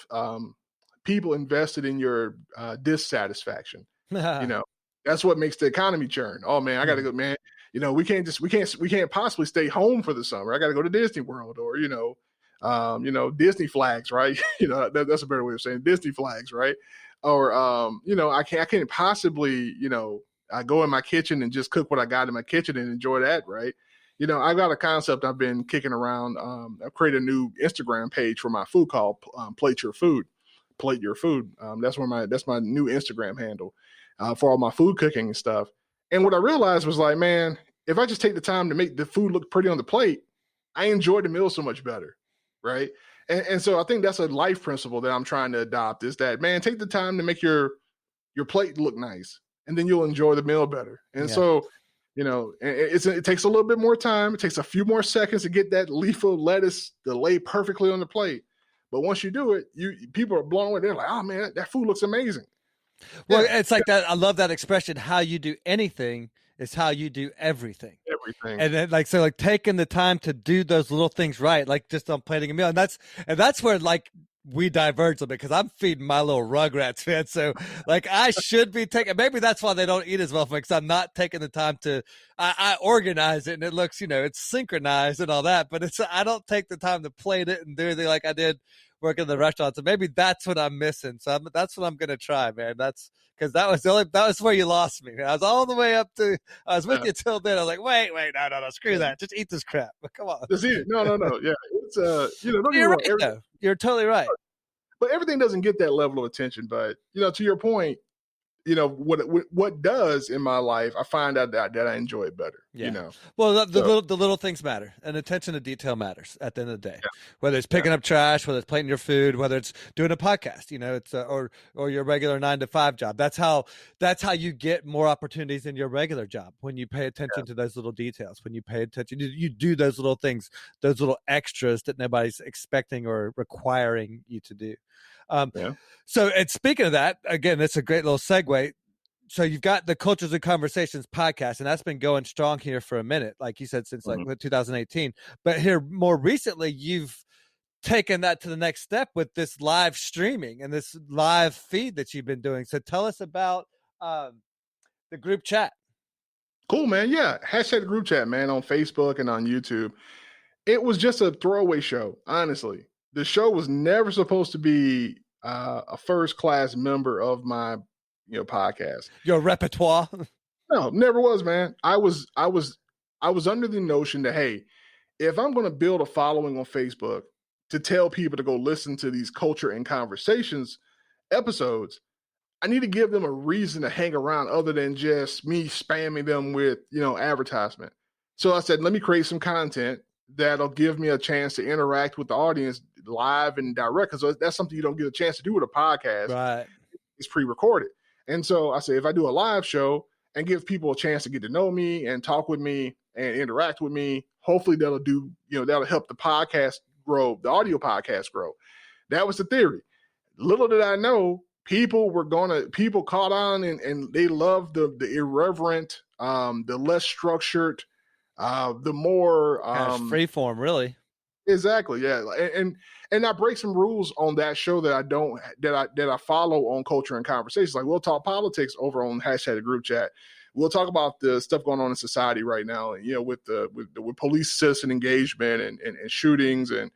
people invested in your dissatisfaction. That's what makes the economy churn. Oh man, I gotta go, man. We can't possibly stay home for the summer. I gotta go to Disney World or Disney flags, right? That's a better way of saying Disney flags, right? Or I can't possibly I go in my kitchen and just cook what I got in my kitchen and enjoy that, right? I've got a concept I've been kicking around. I've created a new Instagram page for my food called Plate Your Food. That's my new Instagram handle for all my food cooking and stuff. And what I realized was like, man, if I just take the time to make the food look pretty on the plate, I enjoy the meal so much better, right? And so I think that's a life principle that I'm trying to adopt is that, man, take the time to make your plate look nice, and then you'll enjoy the meal better. And so, it takes a little bit more time. It takes a few more seconds to get that leaf of lettuce to lay perfectly on the plate. But once you do it, people are blown away. They're like, oh man, that food looks amazing. Well, it's like that. I love that expression. How you do anything is how you do everything. And then like taking the time to do those little things right, like just on plating a meal. And that's where like we diverge a bit because I'm feeding my little Rugrats, man. So like I should be taking, maybe that's why they don't eat as well because I'm not taking the time to, I organize it and it looks, it's synchronized and all that, but I don't take the time to plate it and do anything like I did working in the restaurant. So maybe that's what I'm missing. So that's what I'm going to try, man. That's because that was where you lost me. I was all the way up to, I was with you till then. I was like, wait, no, screw that. Just eat this crap. But come on. Just eat it. No. Yeah. It's, don't get me You're wrong. right, though. You're totally right. But everything doesn't get that level of attention. But, to your point, what does in my life, I find out that I enjoy it better. Yeah. Well, the little things matter, and attention to detail matters at the end of the day. Yeah. Whether it's picking up trash, whether it's plating your food, whether it's doing a podcast, it's or your regular 9-to-5 job. That's how you get more opportunities in your regular job, when you pay attention to those little details. When you pay attention, you do those little things, those little extras that nobody's expecting or requiring you to do. So, and speaking of that, again, that's a great little segue. So you've got the Cultures and Conversations podcast, and that's been going strong here for a minute, like you said, since 2018. But here more recently, you've taken that to the next step with this live streaming and this live feed that you've been doing. So tell us about the group chat. Cool, man. Yeah. # group chat, man, on Facebook and on YouTube. It was just a throwaway show, honestly. The show was never supposed to be a first-class member of my, podcast. Your repertoire? No, never was, man. I was under the notion that, hey, if I'm going to build a following on Facebook to tell people to go listen to these Culture and Conversations episodes, I need to give them a reason to hang around other than just me spamming them with, advertisement. So I said, let me create some content that'll give me a chance to interact with the audience live and direct, because that's something you don't get a chance to do with a podcast. Right. It's pre-recorded. And so I say, if I do a live show and give people a chance to get to know me and talk with me and interact with me, hopefully that'll help the podcast grow, the audio podcast grow. That was the theory. Little did I know, people caught on and they loved the irreverent, the less structured, the more free form, really. Exactly, yeah. And I break some rules on that show that I follow on Culture and Conversations. Like, we'll talk politics over on # group chat. We'll talk about the stuff going on in society right now, with police citizen engagement and shootings and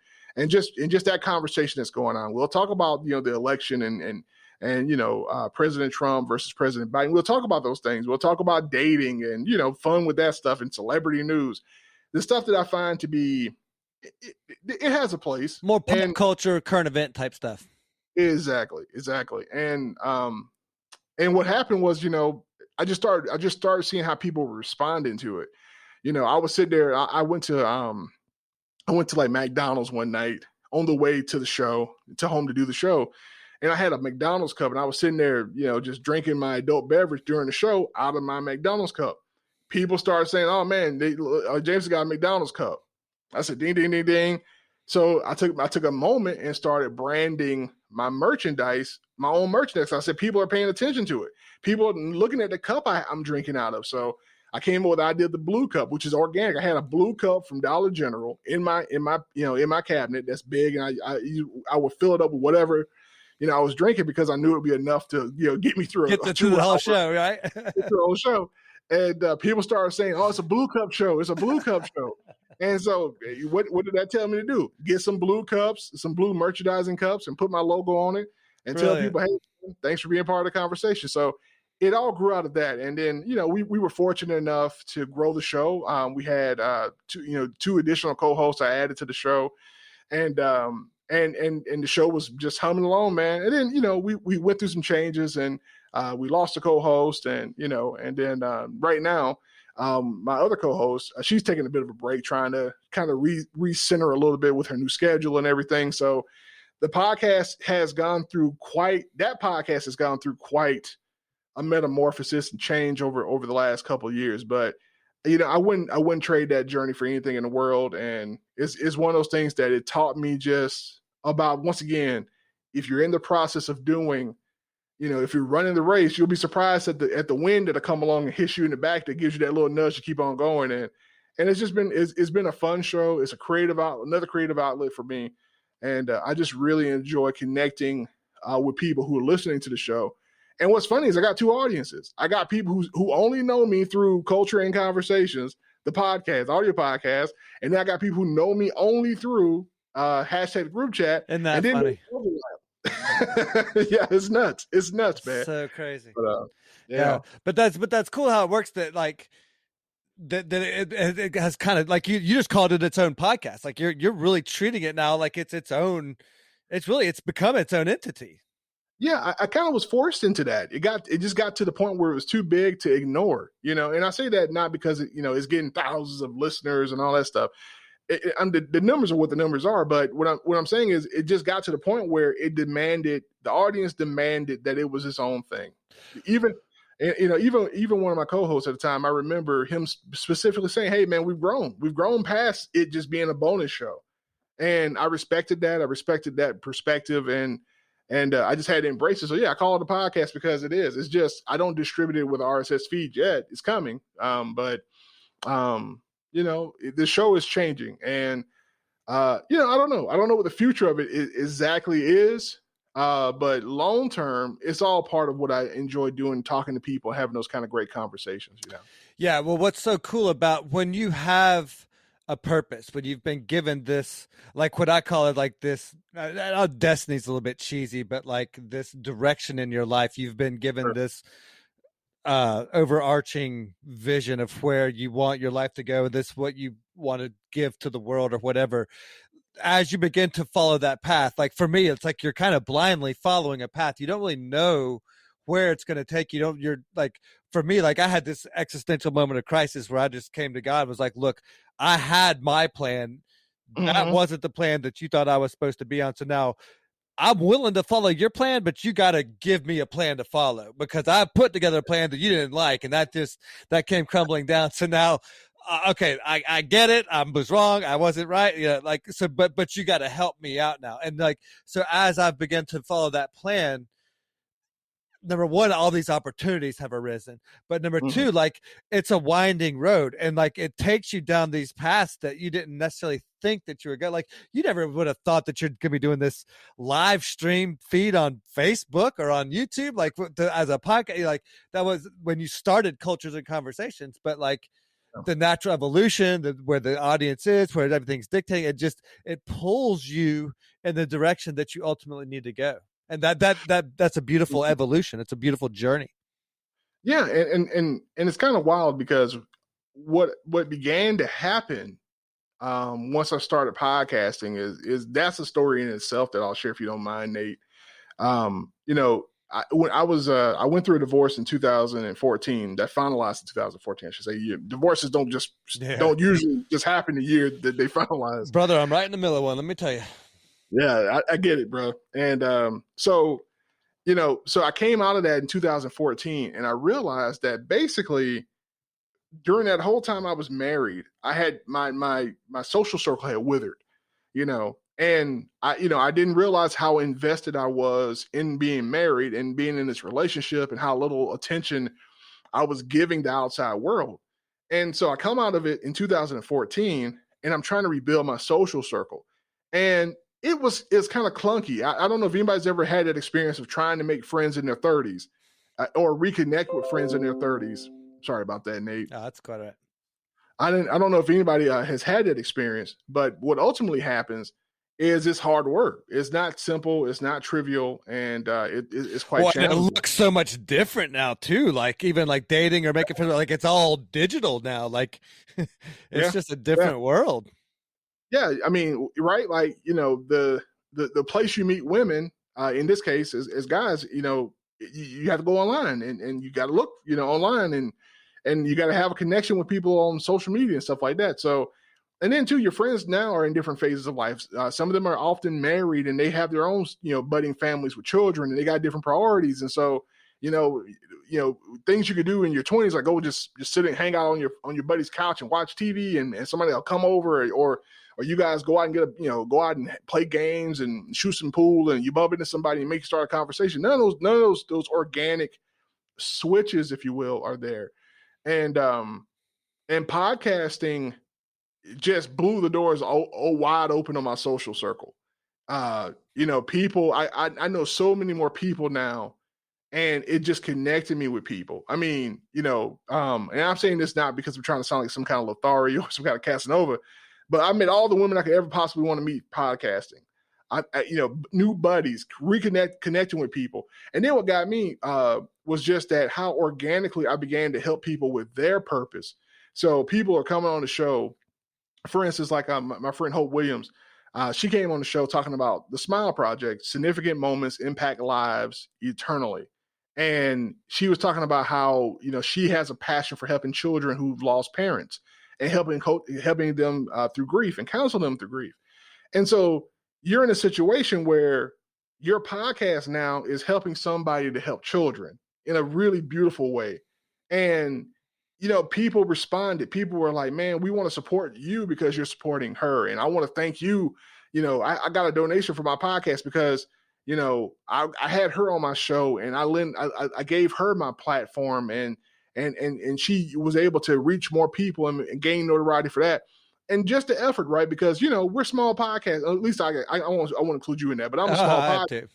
just that conversation that's going on. We'll talk about the election and President Trump versus President Biden. We'll talk about those things. We'll talk about dating and fun with that stuff and celebrity news. The stuff that I find to be it has a place. More pop culture, current event type stuff. Exactly. And what happened was, I just started seeing how people were responding to it. I was sitting there. I went to like McDonald's one night on the way to home to do the show. And I had a McDonald's cup, and I was sitting there, just drinking my adult beverage during the show out of my McDonald's cup. People started saying, "Oh man, James got a McDonald's cup." I said, "Ding, ding, ding, ding." So I took a moment and started branding my merchandise, my own merchandise. I said, people are paying attention to it. People are looking at the cup I'm drinking out of. So I came up with the idea of the blue cup, which is organic. I had a blue cup from Dollar General in my cabinet that's big, and I would fill it up with whatever I was drinking, because I knew it would be enough to get me through the whole show, right? The whole show. And people started saying, "Oh, it's a blue cup show. It's a blue cup show." And so what did that tell me to do? Get some blue cups, some blue merchandising cups, and put my logo on it and tell people, "Hey, thanks for being part of the conversation." So it all grew out of that. And then, we were fortunate enough to grow the show. We had two additional co-hosts I added to the show. And the show was just humming along, man. And then, we went through some changes, and we lost a co-host, and then right now, my other co-host, she's taking a bit of a break, trying to kind of recenter a little bit with her new schedule and everything. So the podcast has gone through quite a metamorphosis and change over the last couple of years. But I wouldn't trade that journey for anything in the world. And it's one of those things that it taught me just about, once again, if you're in the process of doing, if you're running the race, you'll be surprised at the wind that'll come along and hit you in the back that gives you that little nudge to keep on going. And it's just been a fun show. It's another creative outlet for me. And I just really enjoy connecting with people who are listening to the show. And what's funny is I got two audiences. I got people who only know me through Culture and Conversations, the podcast, audio podcast. And then I got people who know me only through hashtag group chat. Isn't that and then funny? Yeah, it's nuts. It's nuts, man. So crazy. But, Yeah, but that's cool how it works. That like that it has kind of like you just called it its own podcast. Like you're really treating it now like it's its own. It's become its own entity. Yeah, I kind of was forced into that. It just got to the point where it was too big to ignore, and I say that not because it's getting thousands of listeners and all that stuff. The numbers are what the numbers are, but what I'm saying is it just got to the point where the audience demanded that it was its own thing. Even one of my co-hosts at the time, I remember him specifically saying, "Hey man, we've grown past it just being a bonus show," and I respected that. I respected that perspective, and I just had to embrace it. So yeah, I call it a podcast because it is. It's just I don't distribute it with RSS feed yet. It's coming, but the show is changing, and I don't know. I don't know what the future of it exactly is. But long term, it's all part of what I enjoy doing, talking to people, having those kind of great conversations. Yeah. Well, what's so cool about when you have a purpose, when you've been given this, like what I call it, like this, destiny's a little bit cheesy, but like this direction in your life, you've been given Sure. this overarching vision of where you want your life to go, and this what you want to give to the world or whatever. As you begin to follow that path, like for me, it's like you're kind of blindly following a path. You don't really know where it's going to take you. You're like, for me, like I had this existential moment of crisis where I just came to God and was like, look, I had my plan. That wasn't the plan that you thought I was supposed to be on. So now I'm willing to follow your plan, but you got to give me a plan to follow, because I put together a plan that you didn't like, and that came crumbling down. So now, okay, I get it. I was wrong. I wasn't right. But you got to help me out now. And like, so as I've begun to follow that plan, number one, all these opportunities have arisen, but number two, like it's a winding road, and like it takes you down these paths that you didn't necessarily think that you were going. Like you never would have thought that you're going to be doing this live stream feed on Facebook or on YouTube, like as a podcast. Like that was when you started Cultures and Conversations, but like the natural evolution, where the audience is, where everything's dictating, it pulls you in the direction that you ultimately need to go. And that's a beautiful evolution. It's a beautiful journey. Yeah, and it's kind of wild because what began to happen once I started podcasting is that's a story in itself that I'll share if you don't mind, Nate. I went through a divorce in 2014 that finalized in 2014. I should say. Divorces don't usually just happen the year that they finalize. Brother, I'm right in the middle of one. Let me tell you. Yeah, I get it, bro. And so I came out of that in 2014, and I realized that basically during that whole time I was married, I had my social circle had withered, and I didn't realize how invested I was in being married and being in this relationship, and how little attention I was giving the outside world. And so I come out of it in 2014, and I'm trying to rebuild my social circle, and it's kind of clunky. I don't know if anybody's ever had that experience of trying to make friends in their 30s or reconnect with friends in their 30s. Sorry about that, Nate. Oh, that's quite all right. I don't know if anybody has had that experience, but what ultimately happens is it's hard work. It's not simple. It's not trivial, and it's quite challenging. And it looks so much different now too. Like even like dating or making friends, like it's all digital now. Like it's just a different world. Yeah, I mean, right? Like, the place you meet women, in this case, as guys, you have to go online and you got to look, online, and you got to have a connection with people on social media and stuff like that. So, and then too, your friends now are in different phases of life. Some of them are often married and they have their own, budding families with children, and they got different priorities. And so, things you could do in your 20s, like go just sit and hang out on your buddy's couch and watch TV, and somebody will come over, or you guys go out and go out and play games and shoot some pool, and you bump into somebody and start a conversation. None of those organic switches, if you will, are there. And podcasting just blew the doors wide open on my social circle. People, I know so many more people now, and it just connected me with people. I mean, and I'm saying this not because I'm trying to sound like some kind of Lothario or some kind of Casanova, But I met all the women I could ever possibly want to meet podcasting. New buddies, connecting with people. And then what got me was just that how organically I began to help people with their purpose. So people are coming on the show. For instance, like my friend Hope Williams, she came on the show talking about the Smile Project, significant moments impact lives eternally. And she was talking about how, she has a passion for helping children who've lost parents and helping them through grief and counsel them through grief. And so you're in a situation where your podcast now is helping somebody to help children in a really beautiful way. And, people responded. People were like, man, we want to support you because you're supporting her. And I want to thank you. I got a donation for my podcast because, I had her on my show and I gave her my platform and she was able to reach more people and gain notoriety for that. And just the effort, right? Because, we're small podcasts. At least I want to include you in that, but I'm a small podcast,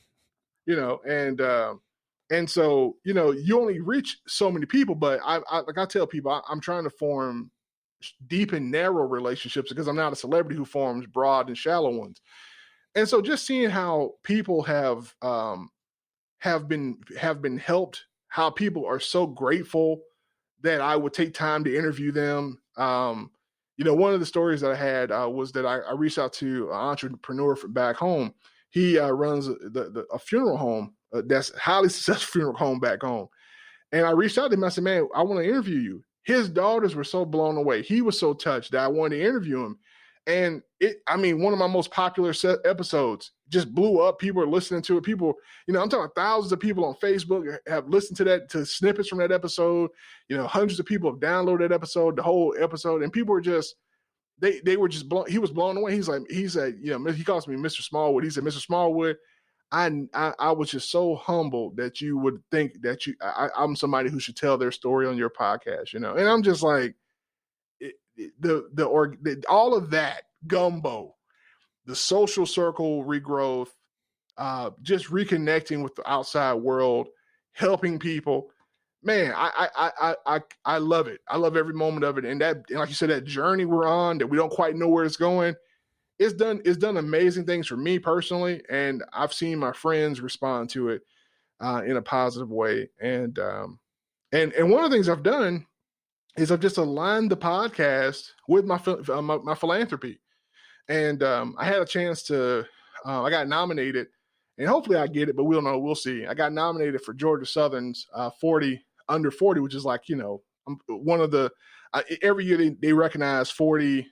and so, you only reach so many people, but I tell people, I'm trying to form deep and narrow relationships because I'm not a celebrity who forms broad and shallow ones. And so just seeing how people have been helped, how people are so grateful that I would take time to interview them. One of the stories that I had was that I reached out to an entrepreneur from back home. He runs a funeral home that's highly successful funeral home back home. And I reached out to him. I said, man, I want to interview you. His daughters were so blown away. He was so touched that I wanted to interview him. And one of my most popular episodes just blew up. People are listening to it. People, I'm talking thousands of people on Facebook have listened to snippets from that episode. Hundreds of people have downloaded that episode, the whole episode. And people were just, they were just blown. He was blown away. He said, he calls me Mr. Smallwood. He said, Mr. Smallwood, I was just so humbled that you would think that I'm somebody who should tell their story on your podcast, and I'm just like, all of that gumbo, the social circle regrowth, just reconnecting with the outside world, helping people, man, I love it. I love every moment of it. And like you said, that journey we're on that we don't quite know where it's going, it's done amazing things for me personally. And I've seen my friends respond to it in a positive way. And one of the things I've done is I've just aligned the podcast with my philanthropy. And I had a chance to, I got nominated, and hopefully I get it, but we don't know. We'll see. I got nominated for Georgia Southern's 40 under 40, which is like, one of the, every year they recognize 40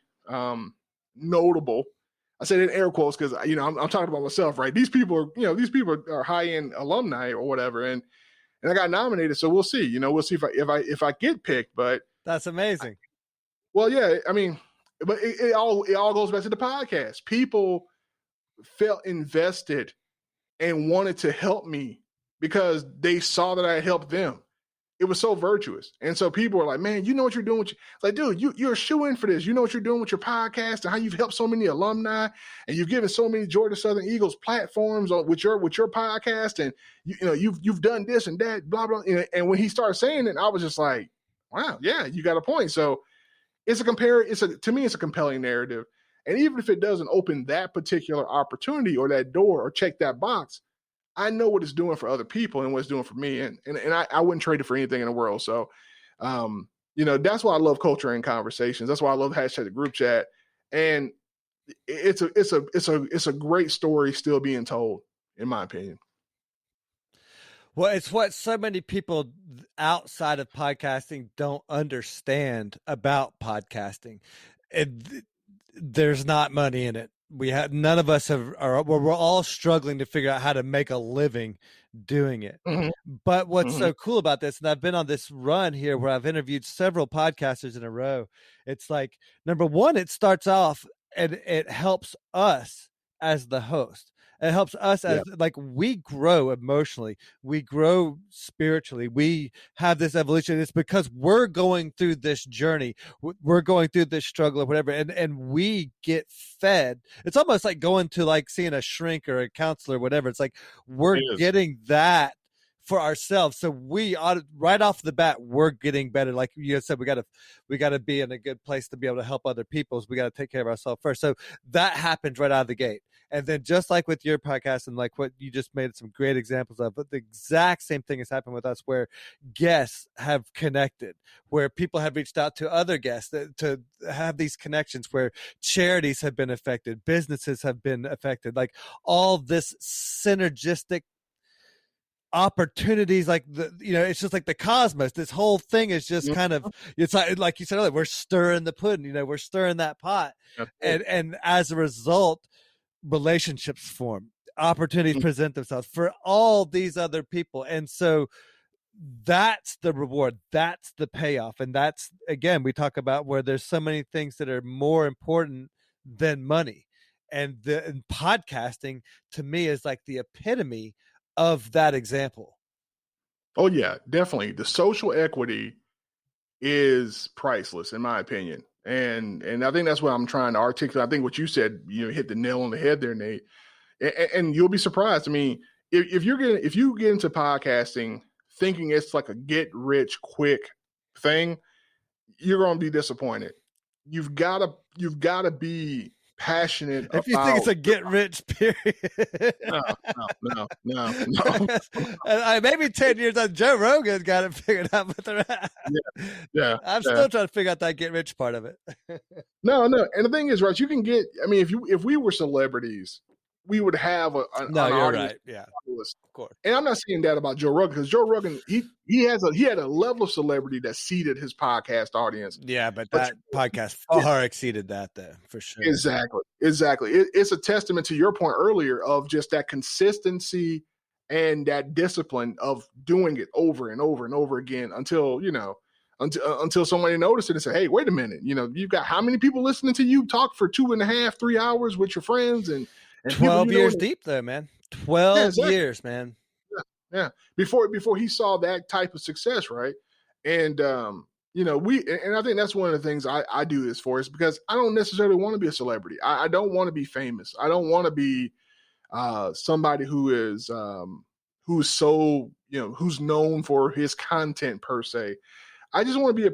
notable. I said in air quotes because, I'm talking about myself, right? These people are high-end alumni or whatever. And I got nominated. So we'll see, we'll see if I get picked, but that's amazing. Well, yeah, but it all goes back to the podcast. People felt invested and wanted to help me because they saw that I helped them. It was so virtuous. And so people were like, man, you know what you're doing? Like, dude, you're a shoe-in for this. You know what you're doing with your podcast and how you've helped so many alumni and you've given so many Georgia Southern Eagles platforms with your podcast. And you've done this and that, blah, blah. And when he started saying it, I was just like, wow, yeah, you got a point. So to me, it's a compelling narrative. And even if it doesn't open that particular opportunity or that door or check that box, I know what it's doing for other people and what it's doing for me. And I wouldn't trade it for anything in the world. So, that's why I love culture and conversations. That's why I love hashtag the group chat. And it's a great story still being told, in my opinion. Well, it's what so many people outside of podcasting don't understand about podcasting. There's not money in it. None of us we're all struggling to figure out how to make a living doing it. Mm-hmm. But what's so cool about this, and I've been on this run here where I've interviewed several podcasters in a row. It's like, number one, it starts off and it helps us as the host. It helps us as like we grow emotionally, we grow spiritually, we have this evolution. It's because we're going through this journey, we're going through this struggle or whatever, and we get fed. It's almost like going to like seeing a shrink or a counselor or whatever. It's like we're getting that for ourselves. So we ought to, right off the bat, we're getting better. Like you said, we got to be in a good place to be able to help other people. So we got to take care of ourselves first. So that happens right out of the gate. And then just like with your podcast and like what you just made some great examples of, but the exact same thing has happened with us where guests have connected, where people have reached out to other guests to have these connections, where charities have been affected, businesses have been affected, like all this synergistic opportunities, like it's just like the cosmos. This whole thing is just kind of, it's like you said earlier, we're stirring the pudding, we're stirring that pot. And as a result, relationships form, opportunities present themselves for all these other people. And so that's the reward, that's the payoff. And that's, again, we talk about where there's so many things that are more important than money. And podcasting to me is like the epitome of that example. Oh yeah, definitely. The social equity is priceless in my opinion. And I think that's what I'm trying to articulate. I think what you said, hit the nail on the head there, Nate. And you'll be surprised. I mean, if you get into podcasting thinking it's like a get rich quick thing, you're going to be disappointed. You've got to be passionate if you think it's a get rich period. No. Maybe 10 years on Joe Rogan got it figured out, but yeah. I'm still trying to figure out that get rich part of it. No. And the thing is, right, you can get, I mean, if we were celebrities, we would have an audience. Right. Yeah, of course. And I'm not saying that about Joe Rogan, because Joe Rogan, he had a level of celebrity that seeded his podcast audience. Yeah, but that podcast far exceeded that, though, for sure. Exactly. It's a testament to your point earlier of just that consistency and that discipline of doing it over and over and over again until somebody noticed it and said, "Hey, wait a minute! You've got how many people listening to you talk for 2.5, 3 hours with your friends and 12 years deep, though, man. 12 years, man. Yeah. Before he saw that type of success, right? And and I think that's one of the things I do this for, is because I don't necessarily want to be a celebrity. I don't want to be famous. I don't want to be somebody who is who's so who's known for his content per se. I just want to be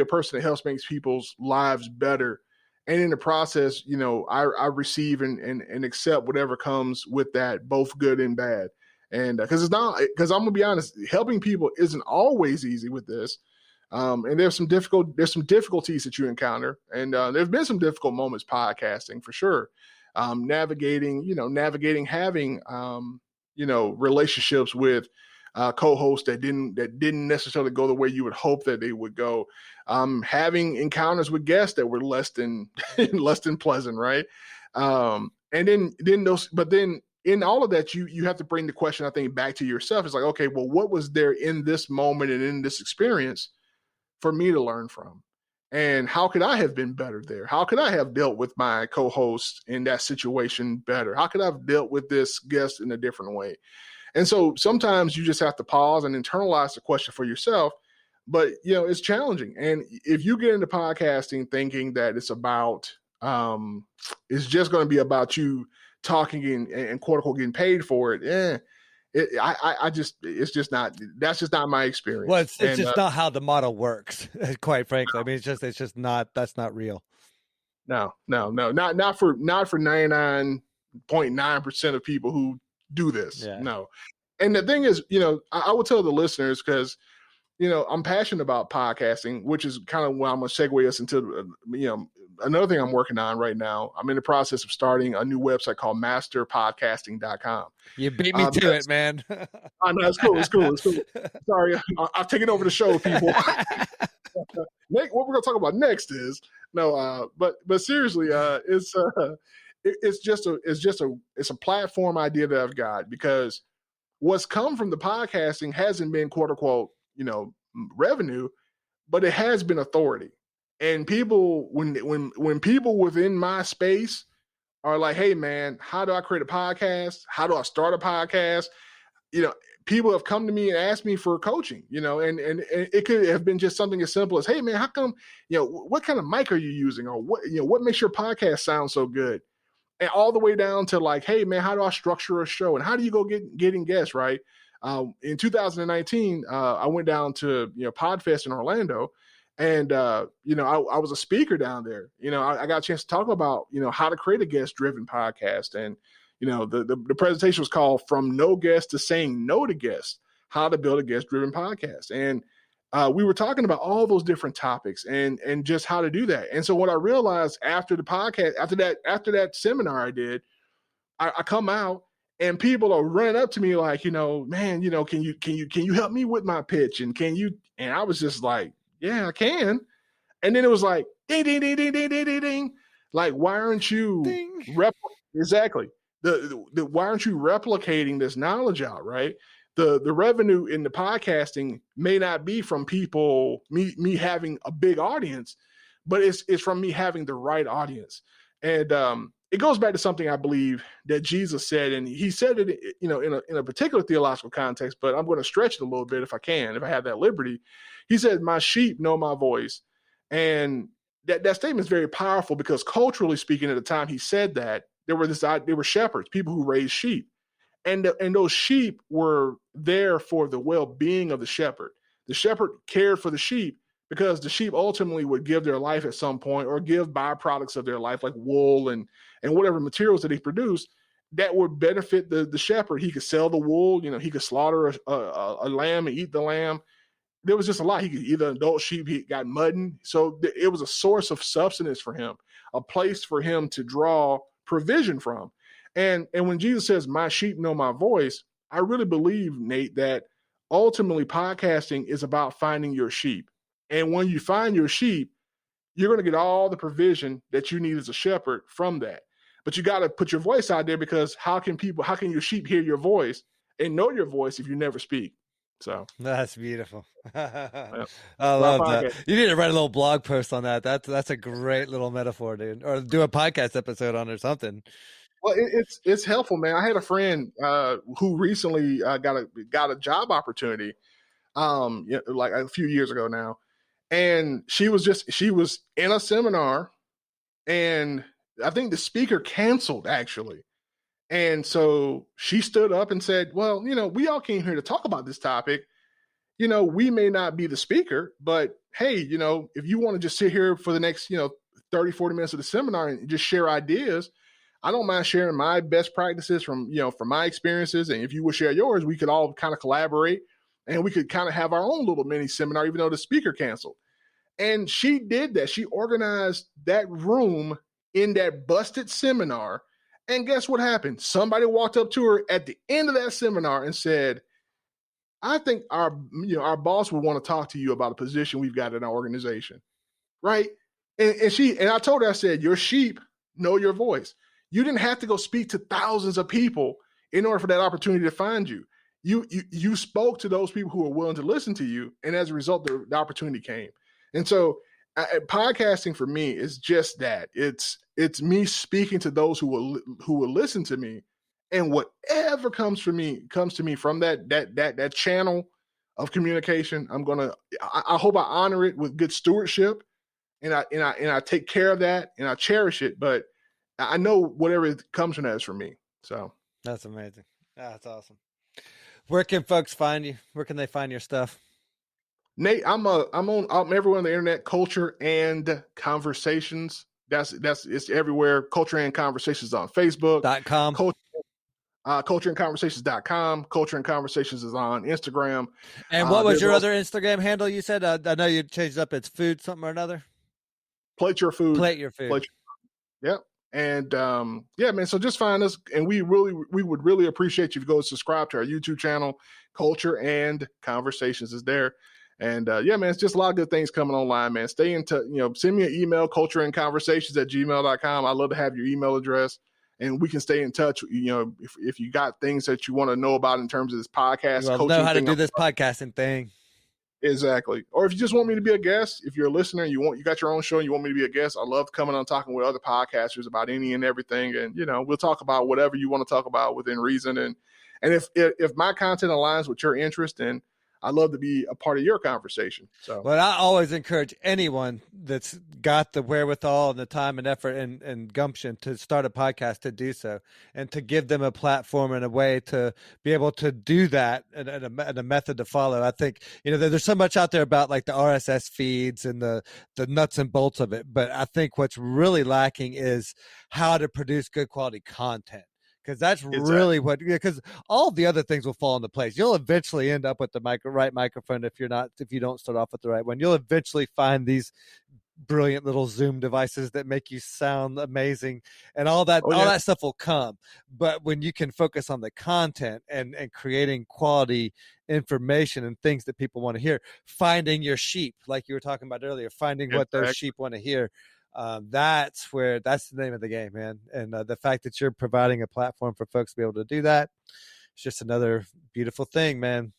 a person that helps make people's lives better. And in the process, I receive and accept whatever comes with that, both good and bad. And because I'm going to be honest, helping people isn't always easy with this. And there's some difficulties that you encounter. And there've been some difficult moments podcasting for sure. Navigating having, relationships with co-hosts that didn't necessarily go the way you would hope that they would go. Having encounters with guests that were less than pleasant, right? And then in all of that, you have to bring the question, I think, back to yourself. It's like, okay, well, what was there in this moment and in this experience for me to learn from? And how could I have been better there? How could I have dealt with my co-host in that situation better? How could I have dealt with this guest in a different way? And so sometimes you just have to pause and internalize the question for yourself. But, it's challenging. And if you get into podcasting thinking that it's about, it's just going to be about you talking and quote unquote getting paid for it. It's just not, that's just not my experience. Well, it's just not how the model works, quite frankly. I mean, it's just not, that's not real. No, not for 99.9% of people who do this. Yeah. No. And the thing is, I will tell the listeners, because, I'm passionate about podcasting, which is kind of where I'm going to segue us into, another thing I'm working on right now. I'm in the process of starting a new website called masterpodcasting.com. You beat me to it, man. I know, it's cool. Sorry, I've taken over the show, people. What we're going to talk about next is but seriously, it's a platform idea that I've got, because what's come from the podcasting hasn't been quote unquote, revenue, but it has been authority. And people, when people within my space are like, hey man, how do I create a podcast? How do I start a podcast? People have come to me and asked me for coaching, and it could have been just something as simple as, hey man, how come, what kind of mic are you using? Or what makes your podcast sound so good? And all the way down to like, hey man, how do I structure a show? And how do you go getting guests, right? In 2019, I went down to, Podfest in Orlando, and, I was a speaker down there. I got a chance to talk about, how to create a guest driven podcast. And, the presentation was called From No Guest to Saying No to Guests, How to Build a Guest Driven Podcast. And we were talking about all those different topics and just how to do that. And so what I realized after the podcast, after that seminar I did, I come out and people are running up to me like, man, can you help me with my pitch? And and I was just like, yeah, I can. And then it was like, ding, ding, ding, ding, ding, ding, ding, ding. Like, why aren't you exactly why aren't you replicating this knowledge out, right? The revenue in the podcasting may not be from people, me having a big audience, but it's from me having the right audience. And it goes back to something I believe that Jesus said, and he said it, in a particular theological context, but I'm going to stretch it a little bit if I have that liberty. He said, "My sheep know my voice." And that statement is very powerful because culturally speaking, at the time he said that, there were shepherds, people who raised sheep. And those sheep were there for the well-being of the shepherd. The shepherd cared for the sheep because the sheep ultimately would give their life at some point or give byproducts of their life like wool and whatever materials that he produced that would benefit the shepherd. He could sell the wool, he could slaughter a lamb and eat the lamb. There was just a lot. He could either adult sheep, he got mudding. So it was a source of subsistence for him, a place for him to draw provision from. And when Jesus says, "My sheep know my voice," I really believe, Nate, that ultimately podcasting is about finding your sheep. And when you find your sheep, you're going to get all the provision that you need as a shepherd from that. But you got to put your voice out there, because how can your sheep hear your voice and know your voice if you never speak? So that's beautiful. Yeah. I love that. You need to write a little blog post on that. That's a great little metaphor, dude. Or do a podcast episode on it or something. Well, it's helpful, man. I had a friend who recently got a job opportunity, like a few years ago now, and she was in a seminar, and I think the speaker canceled actually, and so she stood up and said, "Well, we all came here to talk about this topic. We may not be the speaker, but hey, if you want to just sit here for the next 30, 40 minutes of the seminar and just share ideas, I don't mind sharing my best practices from my experiences. And if you would share yours, we could all kind of collaborate and we could kind of have our own little mini seminar, even though the speaker canceled." And she did that. She organized that room in that busted seminar. And guess what happened? Somebody walked up to her at the end of that seminar and said, "I think our boss would want to talk to you about a position we've got in our organization." Right. And I told her, I said, "Your sheep know your voice. You didn't have to go speak to thousands of people in order for that opportunity to find you. You spoke to those people who were willing to listen to you. And as a result, the opportunity came." And so podcasting for me is just that. It's me speaking to those who will listen to me, and whatever comes to me from that channel of communication, I hope I honor it with good stewardship, and I take care of that and I cherish it. But I know whatever comes from that is for me. So that's amazing. That's awesome. Where can folks find you? Where can they find your stuff? Nate, I'm everywhere on the internet. Culture and Conversations. It's everywhere. Culture and Conversations on Facebook.com. Cultureandconversations.com. Culture and Conversations is on Instagram. And what was your other Instagram handle? You said I know you changed up. It's food something or another. Plate Your Food. Yep. And man. So just find us, and we would really appreciate you if you go subscribe to our YouTube channel. Culture and Conversations is there. And man, it's just a lot of good things coming online, man. Stay in touch, send me an email, cultureandconversations@gmail.com. I'd love to have your email address, and we can stay in touch. If you got things that you want to know about in terms of this podcast, know how to do this podcasting thing. Exactly. Or if you just want me to be a guest, if you're a listener and you got your own show and you want me to be a guest, I love coming on talking with other podcasters about any and everything. And, we'll talk about whatever you want to talk about within reason. And if my content aligns with your interest, then I'd love to be a part of your conversation. So, Well, I always encourage anyone that's got the wherewithal and the time and effort and gumption to start a podcast to do so, and to give them a platform and a way to be able to do that, and a method to follow. I think, there's so much out there about like the RSS feeds and the nuts and bolts of it, but I think what's really lacking is how to produce good quality content. Because that's really what, because all the other things will fall into place. You'll eventually end up with the right microphone if you don't start off with the right one. You'll eventually find these brilliant little Zoom devices that make you sound amazing, and all that stuff will come. But when you can focus on the content and creating quality information and things that people want to hear, finding your sheep, like you were talking about earlier, finding what those sheep want to hear. That's the name of the game, man. And the fact that you're providing a platform for folks to be able to do that, it's just another beautiful thing, man.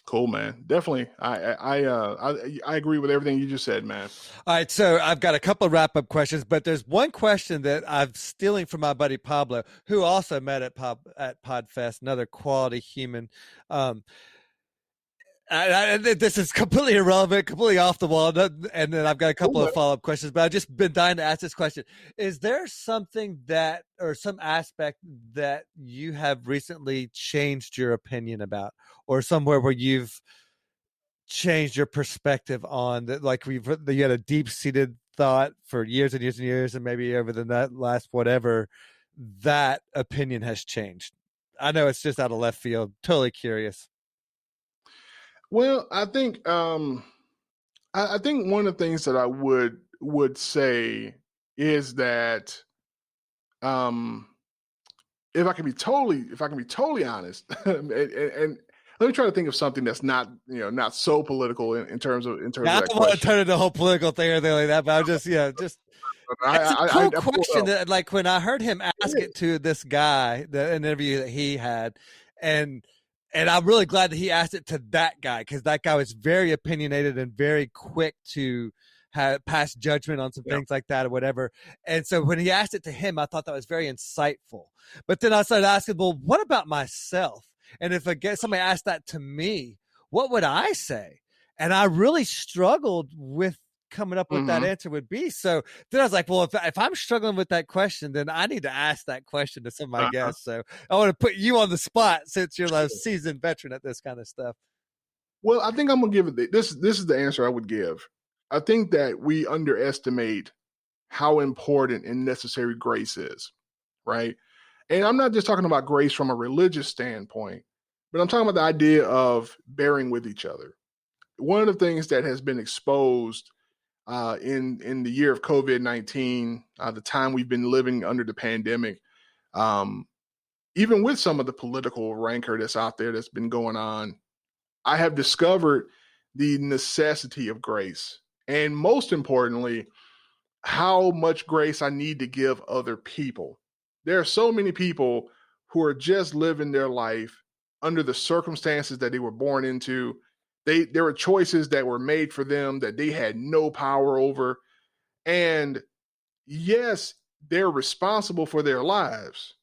Cool, man. Definitely. I agree with everything you just said, man. All right. So I've got a couple of wrap up questions, but there's one question that I'm stealing from my buddy Pablo, who also met at Podfest, another quality human. This is completely irrelevant, completely off the wall, and then I've got a couple of follow-up questions, but I've just been dying to ask this question. Is there something or some aspect that you have recently changed your opinion about, or somewhere where you've changed your perspective on that, like you had a deep-seated thought for years and years and years, and maybe over the last whatever, that opinion has changed? I know it's just out of left field. Totally curious. Well, I think I think one of the things that I would say is that if I can be totally honest, and let me try to think of something that's not so political in terms of that question. I don't want to turn it into a whole political thing or anything like that, but I'm just it's a cool question that, like, when I heard him ask it to this guy, the interview that he had, and I'm really glad that he asked it to that guy, because that guy was very opinionated and very quick to pass judgment on some things like that or whatever. And so when he asked it to him, I thought that was very insightful. But then I started asking, well, what about myself? And if somebody asked that to me, what would I say? And I really struggled with coming up with that answer would be. So then I was like, well, if I'm struggling with that question, then I need to ask that question to some of my guests. So I want to put you on the spot, since you're a seasoned veteran at this kind of stuff. Well, I think I'm going to give it this is the answer I would give. I think that we underestimate how important and necessary grace is, right? And I'm not just talking about grace from a religious standpoint, but I'm talking about the idea of bearing with each other. One of the things that has been exposed in the year of COVID-19, the time we've been living under the pandemic, even with some of the political rancor that's out there that's been going on, I have discovered the necessity of grace. And most importantly, how much grace I need to give other people. There are so many people who are just living their life under the circumstances that they were born into. There were choices that were made for them that they had no power over. And yes, they're responsible for their lives,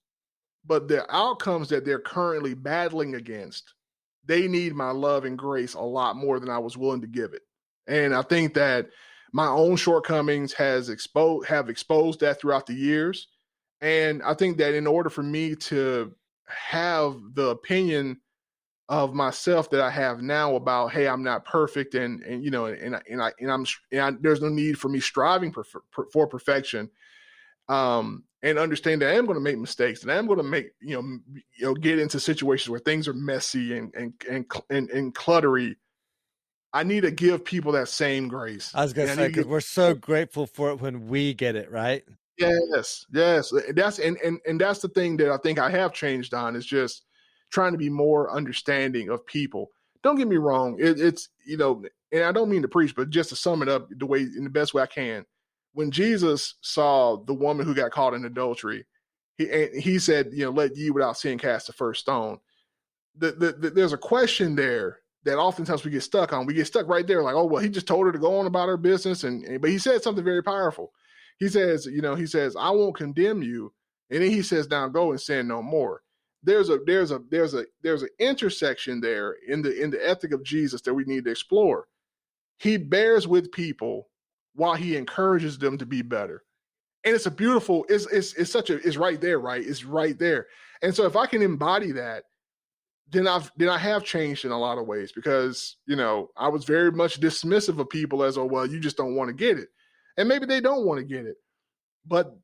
but the outcomes that they're currently battling against, they need my love and grace a lot more than I was willing to give it. And I think that my own shortcomings have exposed that throughout the years. And I think that in order for me to have the opinion of myself that I have now about, hey, I'm not perfect, and there's no need for me striving for perfection, and understand that I am going to make mistakes, and I am going to make get into situations where things are messy and cluttery. I need to give people that same grace. I was going to say, because we're so grateful for it when we get it right. Yes. That's the thing that I think I have changed on, is just trying to be more understanding of people. Don't get me wrong. It's and I don't mean to preach, but just to sum it up in the best way I can. When Jesus saw the woman who got caught in adultery, he said, let ye without sin cast the first stone. There's a question there that oftentimes we get stuck on. We get stuck right there, like, oh, well, he just told her to go on about her business. But he said something very powerful. He says, I won't condemn you. And then he says, now go and sin no more. there's an intersection there in the ethic of Jesus that we need to explore. He bears with people while he encourages them to be better. And it's a beautiful, it's right there, right? It's right there. And so if I can embody that, then I have changed in a lot of ways, because, I was very much dismissive of people as, oh, well, you just don't want to get it. And maybe they don't want to get it. But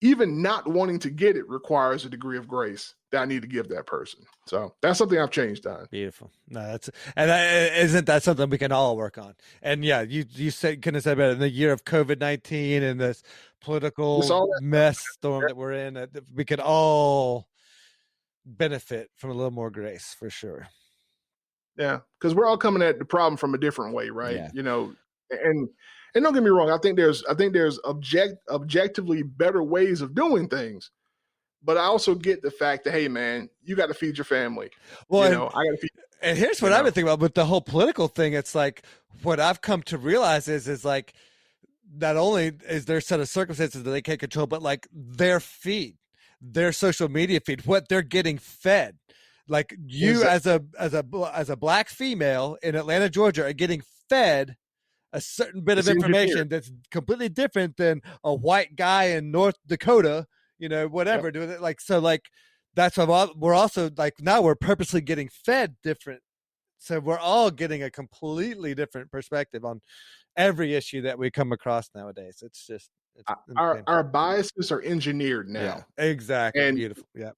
even not wanting to get it requires a degree of grace that I need to give that person. So that's something I've changed on. Beautiful. No, isn't that something we can all work on? And yeah, you couldn't have said better. In the year of COVID-19 and this political mess storm that we're in, we could all benefit from a little more grace, for sure. Yeah, because we're all coming at the problem from a different way, right? Yeah. And don't get me wrong, I think there's objectively better ways of doing things. But I also get the fact that, hey, man, you got to feed your family. Well, I got to feed. And here's what I've been thinking about with the whole political thing. It's like, what I've come to realize is like, not only is there a set of circumstances that they can't control, but like their feed, their social media feed, what they're getting fed. Like you as a black female in Atlanta, Georgia, are getting fed a certain bit of information that's completely different than a white guy in North Dakota, whatever. Doing it like, so like, that's why we're also like, now we're purposely getting fed different. So we're all getting a completely different perspective on every issue that we come across nowadays. It's just, our biases are engineered now. Yeah, exactly. And beautiful. Yeah.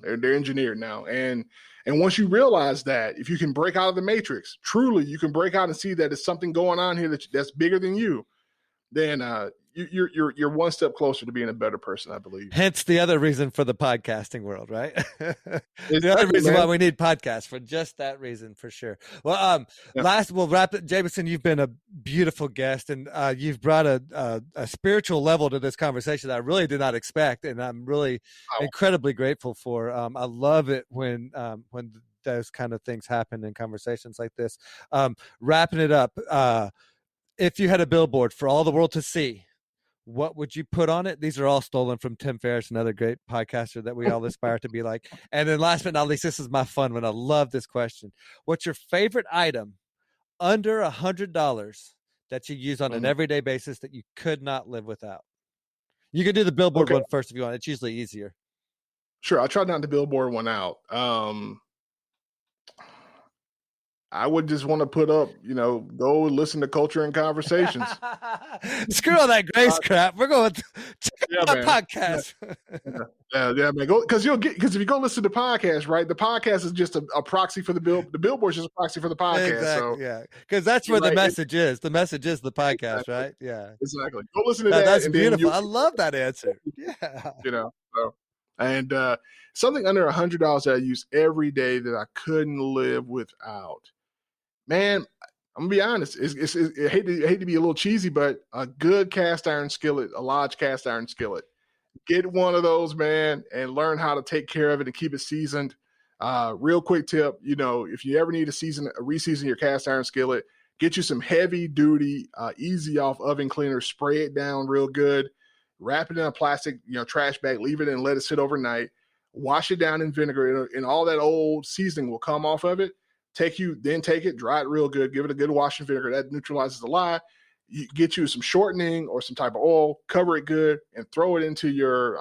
They're engineered now. And once you realize that, if you can break out of the matrix, truly, you can break out and see that there's something going on here that's bigger than you, then you're one step closer to being a better person, I believe. Hence the other reason for the podcasting world, right? The other reason why we need podcasts, for just that reason, for sure. Well, we'll wrap it. Jamison, you've been a beautiful guest, and you've brought a spiritual level to this conversation that I really did not expect, and I'm really incredibly grateful for. I love it when those kind of things happen in conversations like this. Wrapping it up, if you had a billboard for all the world to see, what would you put on it? These are all stolen from Tim Ferriss, another great podcaster that we all aspire to be like. And then last but not least, this is my fun one. I love this question. What's your favorite item under $100 that you use on an everyday basis that you could not live without? You can do the billboard one first if you want. It's usually easier. Sure. I'll try not to billboard one out. I would just want to put up, go listen to Culture and Conversations. Screw all that grace crap. We're going to check out the podcast. Yeah, man. Because if you go listen to the podcast, right? The podcast is just a proxy for the billboard is just a proxy for the podcast. Exactly, so yeah, because that's where the message is. The message is the podcast, exactly. Right? Yeah, exactly. Go listen to that. That's beautiful. I love that answer. Yeah, and something under $100 that I use every day that I couldn't live without. Man, I'm gonna be honest. I hate to be a little cheesy, but a good cast iron skillet, a large cast iron skillet. Get one of those, man, and learn how to take care of it and keep it seasoned. Real quick tip, if you ever need to reseason your cast iron skillet, get you some heavy duty, easy off oven cleaner, spray it down real good, wrap it in a plastic, trash bag, leave it and let it sit overnight. Wash it down in vinegar, and all that old seasoning will come off of it. Take it, dry it real good, give it a good wash in vinegar. That neutralizes the lye. You get you some shortening or some type of oil, cover it good, and throw it into your,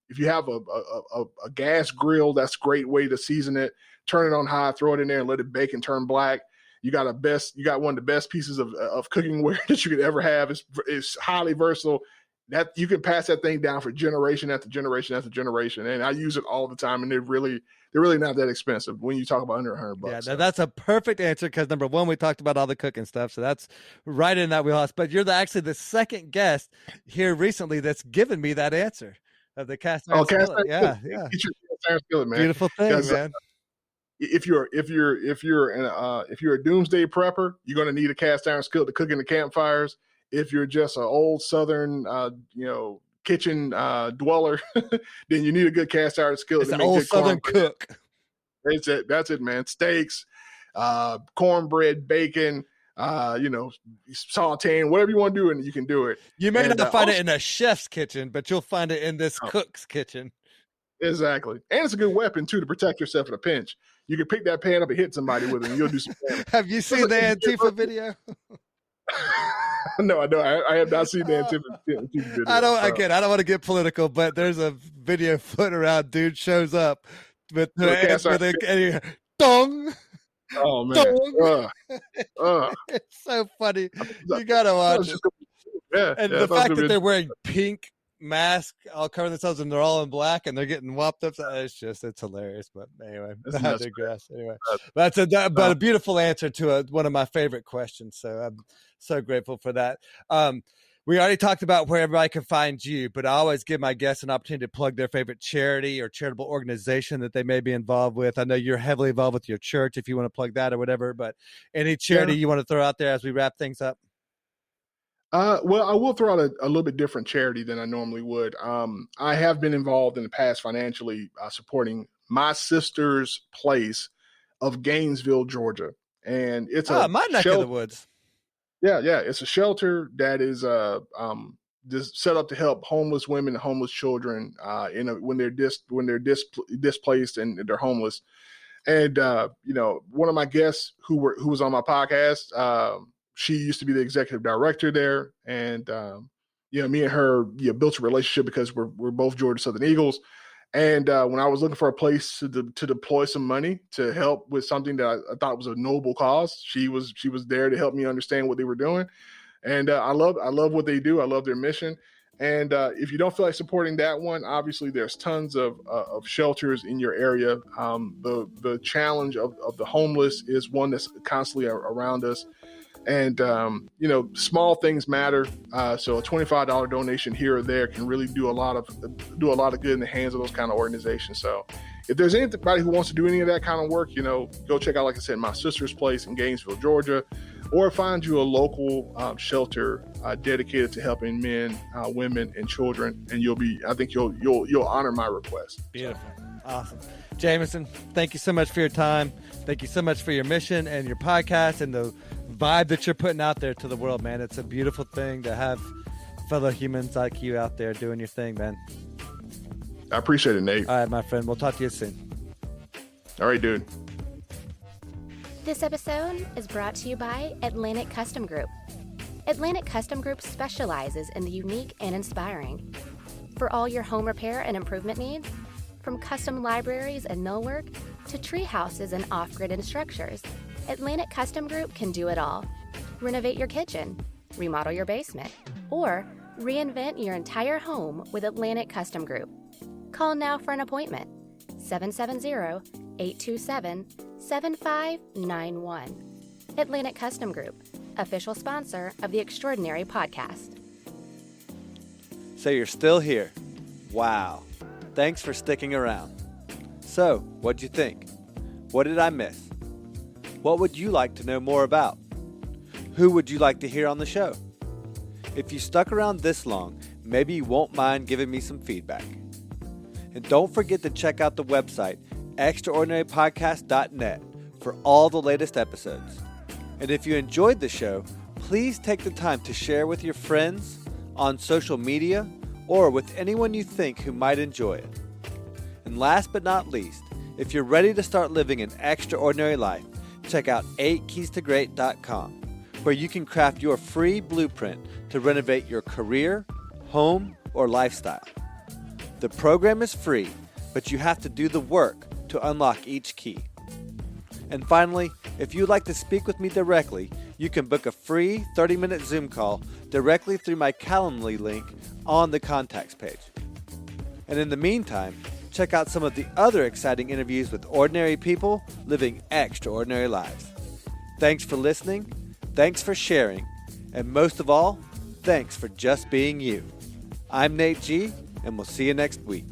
if you have a gas grill, that's a great way to season it. Turn it on high, throw it in there and let it bake and turn black. You got one of the best pieces of cooking ware that you could ever have. It's highly versatile. That you can pass that thing down for generation after generation after generation. And I use it all the time, and they're really not that expensive when you talk about under $100. Yeah, so. That's a perfect answer, because number one, we talked about all the cooking stuff, so that's right in that wheelhouse. But you're actually the second guest here recently that's given me that answer of the cast iron skillet. Yeah. Get your cast iron skillet, man. Beautiful thing, man. If you're a doomsday prepper, you're going to need a cast iron skillet to cook in the campfires. If you're just an old Southern, kitchen dweller, then you need a good cast iron skillet. It's an old Southern cook. That's it, man. Steaks, cornbread, bacon, sauteing, whatever you want to do, and you can do it. You may not find it in a chef's kitchen, but you'll find it in this cook's kitchen. Exactly. And it's a good weapon, too, to protect yourself in a pinch. You can pick that pan up and hit somebody with it, and you'll do some damage. Have you seen the Antifa video? No, I have not seen the Antifa video. I don't want to get political, but there's a video floating around. Dude shows up with a dong. Oh man, It's so funny. You gotta watch it. And the fact that they're wearing pink masks, all covering themselves, and they're all in black, and they're getting whopped up. It's hilarious. But anyway, I digress. Anyway, but a beautiful answer to one of my favorite questions. So I'm so grateful for that. We already talked about where everybody can find you, but I always give my guests an opportunity to plug their favorite charity or charitable organization that they may be involved with. I know you're heavily involved with your church, if you want to plug that or whatever, but any charity you want to throw out there as we wrap things up? Well, I will throw out a little bit different charity than I normally would. I have been involved in the past financially supporting my sister's place of Gainesville, Georgia. And it's my neck of the woods. Yeah. It's a shelter that is just set up to help homeless women and homeless children when they're displaced and they're homeless. And one of my guests who was on my podcast, she used to be the executive director there, and me and her built a relationship because we're both Georgia Southern Eagles. And when I was looking for a place to deploy some money to help with something that I thought was a noble cause, she was there to help me understand what they were doing. And I love what they do. I love their mission. And if you don't feel like supporting that one, obviously there's tons of shelters in your area. The challenge of the homeless is one that's constantly around us. And, small things matter. So a $25 donation here or there can really do a lot of good in the hands of those kind of organizations. So if there's anybody who wants to do any of that kind of work, go check out, like I said, my sister's place in Gainesville, Georgia, or find you a local shelter dedicated to helping men, women, and children. And I think you'll honor my request. Beautiful. Awesome. Jamison, thank you so much for your time. Thank you so much for your mission and your podcast and the vibe that you're putting out there to the world, man. It's a beautiful thing to have fellow humans like you out there doing your thing, man. I appreciate it, Nate. All right, my friend. We'll talk to you soon. All right, dude. This episode is brought to you by Atlantic Custom Group. Atlantic Custom Group specializes in the unique and inspiring. For all your home repair and improvement needs, from custom libraries and millwork to tree houses and off-grid structures, Atlantic Custom Group can do it all. Renovate your kitchen, remodel your basement, or reinvent your entire home with Atlantic Custom Group. Call now for an appointment. 770-827-7591. Atlantic Custom Group, official sponsor of the Extraordinary Podcast. So you're still here. Wow. Thanks for sticking around. So, what'd you think? What did I miss? What would you like to know more about? Who would you like to hear on the show? If you stuck around this long, maybe you won't mind giving me some feedback. And don't forget to check out the website, extraordinarypodcast.net, for all the latest episodes. And if you enjoyed the show, please take the time to share with your friends, on social media, or with anyone you think who might enjoy it. And last but not least, if you're ready to start living an extraordinary life, check out 8keystogreat.com, where you can craft your free blueprint to renovate your career, home, or lifestyle. The program is free, but you have to do the work to unlock each key. And finally, if you'd like to speak with me directly, you can book a free 30-minute Zoom call directly through my Calendly link on the contacts page. And in the meantime, check out some of the other exciting interviews with ordinary people living extraordinary lives. Thanks for listening, thanks for sharing, and most of all, thanks for just being you. I'm Nate G, and we'll see you next week.